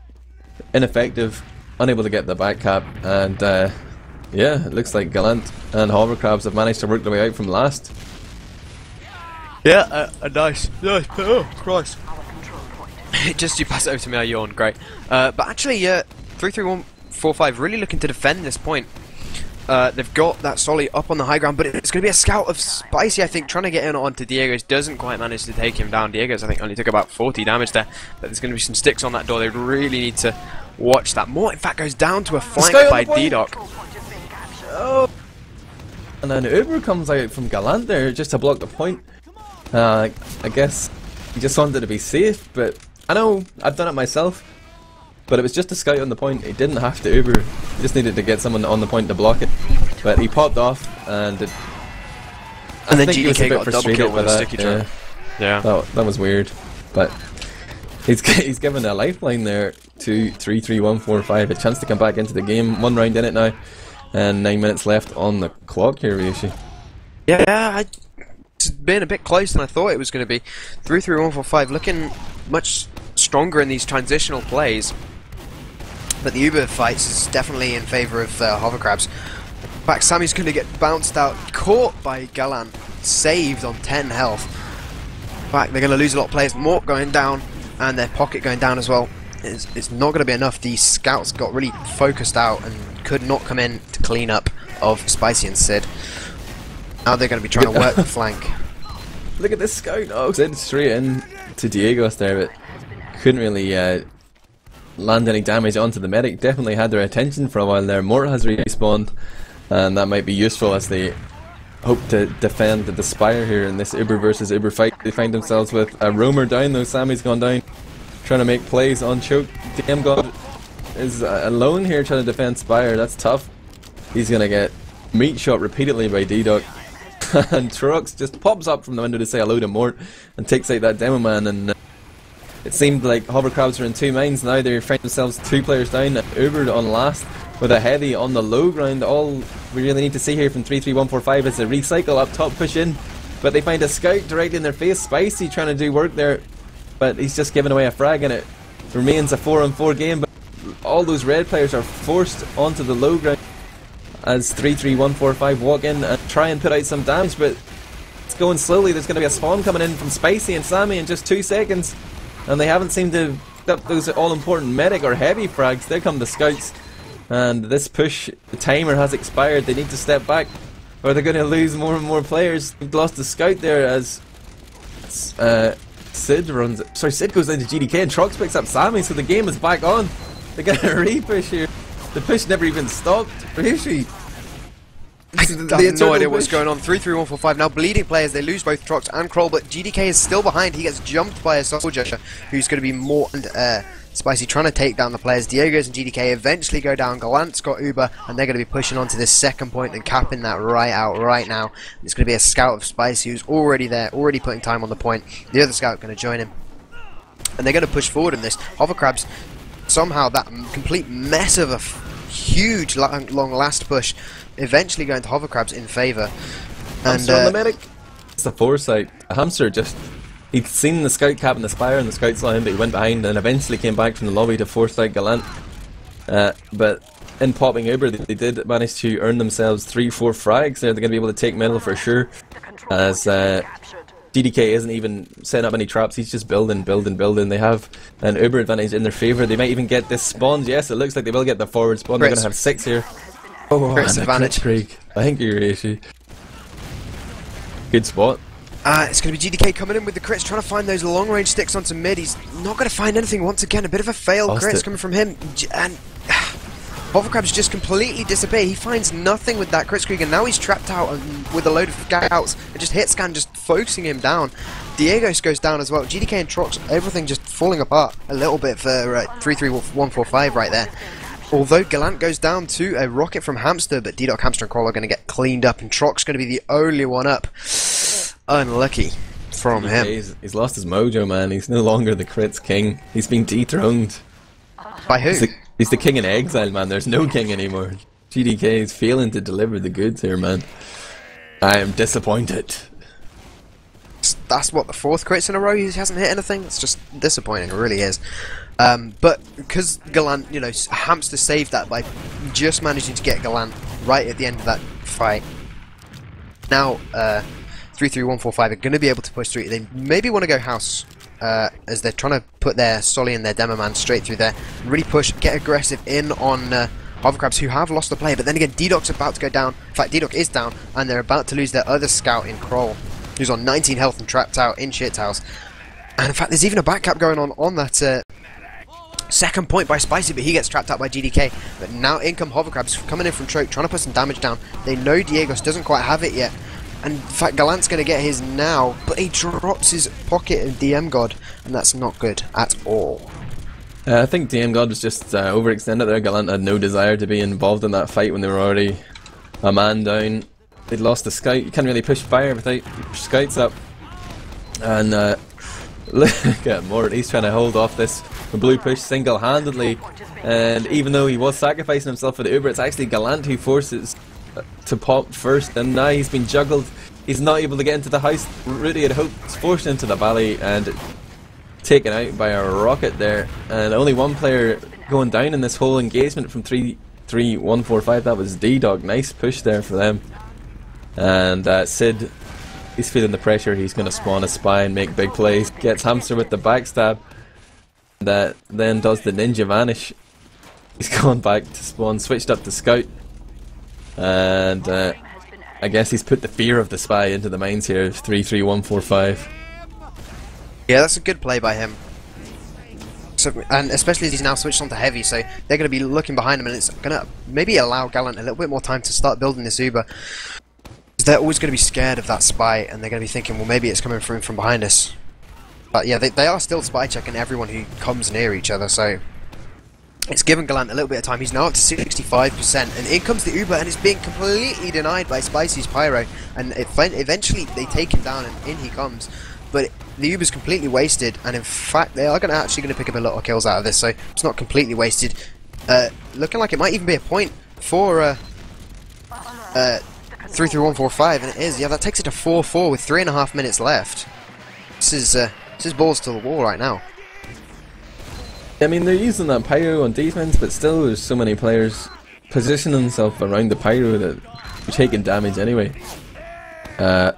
ineffective, unable to get the back cap, and yeah, it looks like Gallant and HoverCrabs have managed to work their way out from last. Yeah, nice. Oh, Christ. Just you pass it over to me, I yawned, great. But actually, 33145 really looking to defend this point. They've got that Solly up on the high ground, but it's going to be a scout of Spicy, I think, trying to get in onto Diego's. Doesn't quite manage to take him down. Diego's, I think, only took about 40 damage there, but there's going to be some sticks on that door. They really need to watch that more. In fact, goes down to a flank by D-Doc. Oh. And then Uber comes out from Gallant there just to block the point. I guess he just wanted to be safe, but I know I've done it myself. But it was just a scout on the point. He didn't have to Uber. He just needed to get someone on the point to block it. But he popped off, and then GDK got a double kill with a sticky trap. Yeah, that was weird. But he's given a lifeline there to 33145, a chance to come back into the game. 1 round in it now, and 9 minutes left on the clock here, Ryushi. Yeah, it's been a bit closer than I thought it was going to be. 33145 looking much stronger in these transitional plays. But the Uber fights is definitely in favour of HoverCrabs. In fact, Sammy's going to get bounced out, caught by Gallant, saved on 10 health. In fact, they're going to lose a lot of players. Mork going down, and their pocket going down as well. It's not going to be enough. These scouts got really focused out and could not come in to clean up of Spicy and Sid. Now they're going to be trying to work the flank. Look at this scout. Oh, Sid straight in to Diego's there, but couldn't really land any damage onto the medic. Definitely had their attention for a while there. Mort has respawned, and that might be useful as they hope to defend the Spire here in this Uber versus Uber fight. They find themselves with a roamer down, though. Sammy's gone down, trying to make plays on choke. DM God is alone here trying to defend Spire. That's tough. He's gonna get meat shot repeatedly by D-Doc. And Trox just pops up from the window to say hello to Mort and takes out that demo man, and it seemed like HoverCrabs are in two minds now. They find themselves 2 players down, Ubered on last with a heavy on the low ground. All we really need to see here from 33145 is a recycle up top, push in, but they find a scout directly in their face. Spicy trying to do work there, but he's just giving away a frag, and it remains a 4-on-4 game. But all those red players are forced onto the low ground as 33145 walk in and try and put out some damage, but it's going slowly. There's going to be a spawn coming in from Spicy and Sammy in just 2 seconds, and they haven't seemed to pick up those all-important medic or heavy frags. There come the scouts, and this push, the timer has expired. They need to step back or they're going to lose more and more players. They've lost the scout there as Sid goes into GDK and Trox picks up Sammy, so the game is back on. They get a re-push here. The push never even stopped. Ryushi. I have no idea what's going on. 33145 now bleeding players. They lose both Trox and Kroll, but GDK is still behind. He gets jumped by a soldier who's going to be more and Spicy trying to take down the players. Diego's and GDK eventually go down. Gallant's got Uber, and they're going to be pushing on to this second point and capping that right out right now. It's going to be a scout of Spicy who's already there, already putting time on the point. The other scout going to join him, and they're going to push forward in this. HoverCrabs, somehow that complete mess of a huge long last push eventually going to HoverCrabs in favour. And on the medic. It's the foresight. Hamster He'd seen the scout cap and the spire and the scout saw him, but he went behind and eventually came back from the lobby to force out Gallant. But in popping Uber, they did manage to earn themselves 3-4 frags there. They're going to be able to take middle for sure, as GDK isn't even setting up any traps. He's just building. They have an Uber advantage in their favour. They might even get this spawn. Yes, it looks like they will get the forward spawn. They're going to have 6 here. Oh, and advantage. Thank you, Ryushi. Good spot. It's going to be GDK coming in with the crits, trying to find those long-range sticks onto mid. He's not going to find anything once again. A bit of a failed crits coming from him. And HoverCrabs just completely disappear. He finds nothing with that crit streak, and now he's trapped out with a load of scouts. And just hit scan, just focusing him down. Diegos goes down as well. GDK and Trox, everything just falling apart a little bit for 3-3-1-4-5 right there. Although Gallant goes down to a rocket from Hamster, but D-Doc, Hamster and Crawl are going to get cleaned up, and Trox going to be the only one up. Unlucky from him. He's lost his mojo, man. He's no longer the crits king. He's been dethroned. By who? He's the king in exile, man. There's no king anymore. GDK is failing to deliver the goods here, man. I am disappointed. That's what, the 4th crits in a row he hasn't hit anything? It's just disappointing, it really is. But because Gallant, you know, Hamster saved that by just managing to get Gallant right at the end of that fight. Now, 3-3-1-4-5 are going to be able to push through. They maybe want to go house, as they're trying to put their Solly and their Demo Man straight through there. Really push, get aggressive in on HoverCrabs, who have lost the play. But then again, D-Doc's about to go down. In fact, D-Doc is down, and they're about to lose their other scout in Kroll, who's on 19 health and trapped out in Shithouse. And in fact, there's even a backcap going on that second point by Spicy, but he gets trapped out by GDK. But now in come HoverCrabs, coming in from Troke, trying to put some damage down. They know Diegos doesn't quite have it yet. And in fact, Gallant's going to get his now, but he drops his pocket of DM God, and that's not good at all. I think DM God was just overextended there. Gallant had no desire to be involved in that fight when they were already a man down. They'd lost the scout. You can't really push fire without scouts up. And look at Mort, he's trying to hold off this blue push single-handedly. And even though he was sacrificing himself for the Uber, it's actually Gallant who forces to pop first, and now he's been juggled. He's not able to get into the house. Rudy had hoped, forced into the valley and taken out by a rocket there. And only one player going down in this whole engagement from 3-3-1-4-5. That was D-Dog. Nice push there for them. And Sid, he's feeling the pressure. He's going to spawn a spy and make big plays. Gets Hamster with the backstab. That then does the ninja vanish. He's gone back to spawn, switched up to scout. And I guess he's put the fear of the spy into the mines here. 3-3-1-4-5. Yeah, that's a good play by him. So, and especially as he's now switched on to heavy, so they're going to be looking behind him, and it's going to maybe allow Gallant a little bit more time to start building this Uber. They're always going to be scared of that spy, and they're going to be thinking, well, maybe it's coming from behind us. But yeah, they are still spy checking everyone who comes near each other, so it's given Gallant a little bit of time. He's now up to 65%, and in comes the Uber, and it's being completely denied by Spicy's Pyro, and eventually they take him down, and in he comes. But the Uber's completely wasted, and in fact they are actually going to pick up a lot of kills out of this, so it's not completely wasted. Looking like it might even be a point for 3-3-1-4-5, and it is. Yeah, that takes it to 4-4 with 3.5 minutes left. This is balls to the wall right now. I mean, they're using that pyro on defense, but still there's so many players positioning themselves around the pyro that you're taking damage anyway. They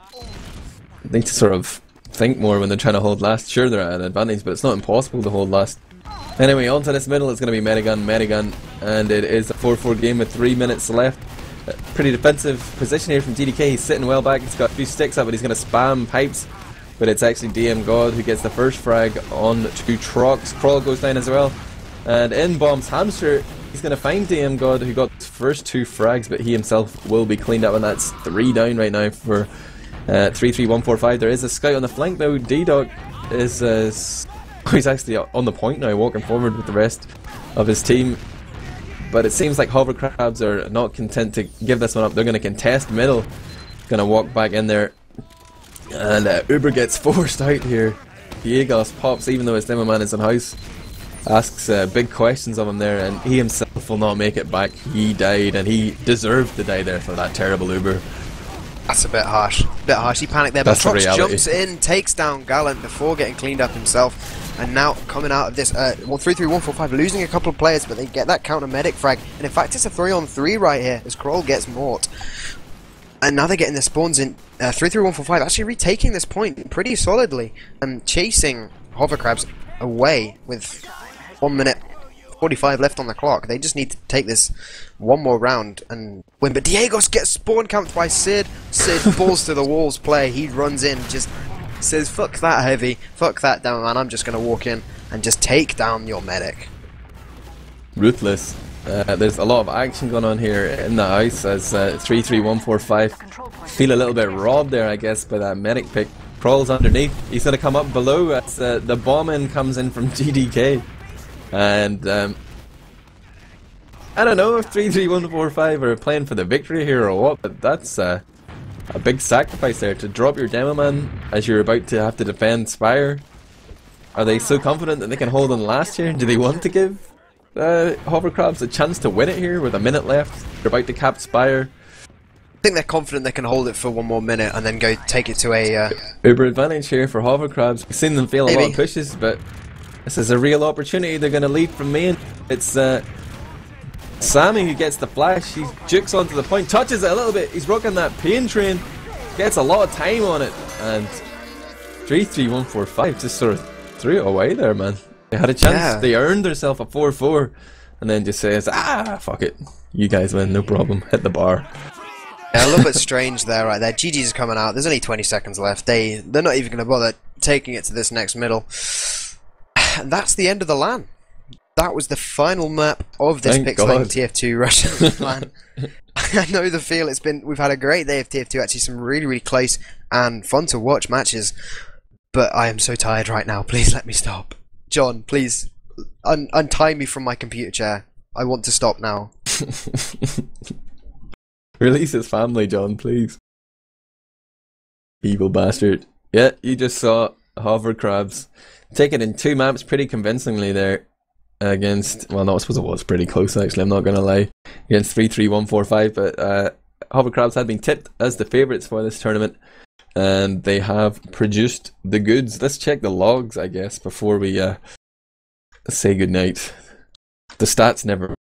need to sort of think more when they're trying to hold last. Sure, they're at an advantage, but it's not impossible to hold last. Anyway, on to this middle. It's going to be Medigun, and it is a 4-4 game with 3 minutes left. Pretty defensive position here from GDK. He's sitting well back. He's got a few sticks up, but he's going to spam pipes. But it's actually DM God who gets the first frag on to Trox. Crawl goes down as well. And in bombs Hamster. He's going to find DM God who got his first 2 frags, but he himself will be cleaned up, and that's 3 down right now for 3-3-1-4-5. There is a scout on the flank though. D-Dog is he's actually on the point now, walking forward with the rest of his team. But it seems like HoverCrabs are not content to give this one up. They're going to contest middle. Going to walk back in there. And Uber gets forced out here. Diegos pops, even though his demo man is in house. Asks big questions of him there, and he himself will not make it back. He died, and he deserved to die there for that terrible Uber. That's a bit harsh. Bit harsh. He panicked there, but That's the Fox reality. jumps in, takes down Gallant before getting cleaned up himself. And now coming out of this, 3-3-1-4-5, losing a couple of players, but they get that counter medic frag. And in fact, it's a 3-on-3 right here as Kroll gets Mort. And now they're getting their spawns in 3-3-1-4-5, actually retaking this point pretty solidly and chasing HoverCrabs away with 1 minute 45 left on the clock. They just need to take this one more round and win. But Diegos gets spawn camped by Sid. Sid balls to the walls play. He runs in, just says, fuck that heavy, fuck that down, man. I'm just going to walk in and just take down your medic. Ruthless. There's a lot of action going on here in the house as 3-3-1-4-5 feel a little bit robbed there, I guess, by that medic pick. Crawls underneath. He's going to come up below as the bomb-in comes in from GDK. And I don't know if 3-3-1-4-5 are playing for the victory here or what, but that's a big sacrifice there to drop your demo man as you're about to have to defend Spire. Are they so confident that they can hold on last here? Do they want to give HoverCrabs a chance to win it here with a minute left? They're about to cap Spire. I think they're confident they can hold it for one more minute and then go take it to a Uber advantage here for HoverCrabs. We've seen them fail a lot maybe. of pushes, but this is a real opportunity. They're going to lead from main. It's Sammy who gets the flash. He jukes onto the point, touches it a little bit. He's rocking that pain train, gets a lot of time on it, and 3-3-1-4-5 just sort of threw it away there, man. They had a chance. Yeah. They earned themselves a 4-4, and then just says, fuck it. You guys win, no problem. Hit the bar. Yeah, a little bit strange there, right there. GG's coming out. There's only 20 seconds left. They're not even going to bother taking it to this next middle. And that's the end of the LAN. That was the final map of this pixelating TF2 Russian LAN. I know the feel. We've had a great day of TF2. Actually, some really, really close and fun to watch matches. But I am so tired right now. Please let me stop. John, please untie me from my computer chair. I want to stop now. Release his family, John, please. Evil bastard. Yeah, you just saw HoverCrabs take it in 2 maps pretty convincingly there against, well, no, I suppose it was pretty close actually, I'm not going to lie, against 3-3-1-4-5, but HoverCrabs had been tipped as the favourites for this tournament, and they have produced the goods. Let's check the logs, I guess, before we say goodnight. The stats never...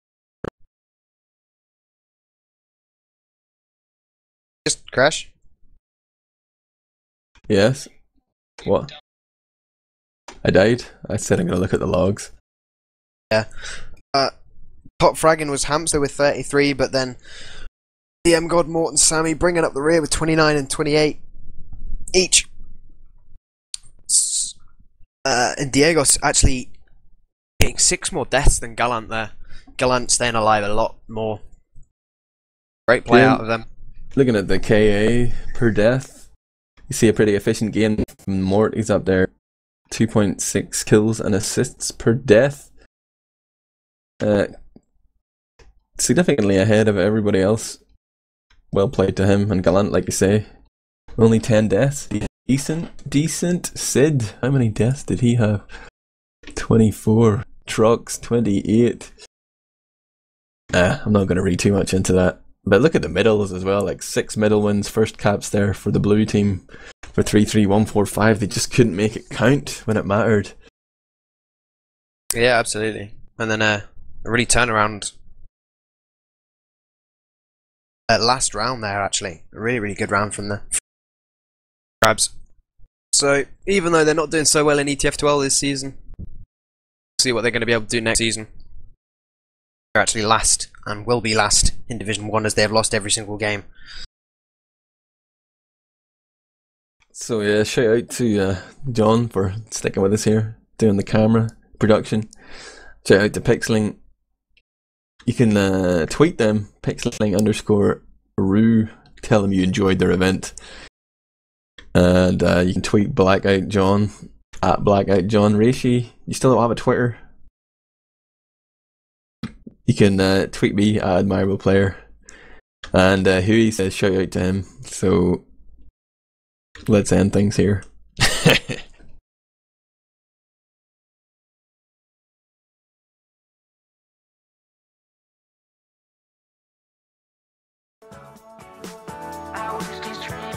Just crash? Yes? What? I died? I said I'm going to look at the logs. Yeah. Top fragging was Hamster with 33, but then DM God, Mort and Sammy bringing up the rear with 29 and 28 each. And Diego's actually getting 6 more deaths than Gallant there. Gallant staying alive a lot more. Great play out of them. Looking at the KA per death, you see a pretty efficient game from Mort. He's up there. 2.6 kills and assists per death. Significantly ahead of everybody else. Well played to him, and Gallant, like you say. Only 10 deaths. Decent. Sid, how many deaths did he have? 24. Trucks, 28. I'm not going to read too much into that. But look at the middles as well, like 6 middle wins, first caps there for the blue team. For 3-3-1-4-5, they just couldn't make it count when it mattered. Yeah, absolutely. And then a really turnaround last round there, actually. A really, really good round from the Crabs. So, even though they're not doing so well in ETF12 this season, we'll see what they're going to be able to do next season. They're actually last, and will be last in Division 1 as they have lost every single game. So yeah, shout out to John for sticking with us here, doing the camera production. Shout out to Pixeling. You can tweet them, pixeling_ru, tell them you enjoyed their event. And you can tweet Blackout John, at Blackout John Ryushi. You still don't have a Twitter? You can tweet me at Admirable Player. And Huey says shout out to him. So let's end things here. I wish these dreams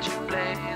you play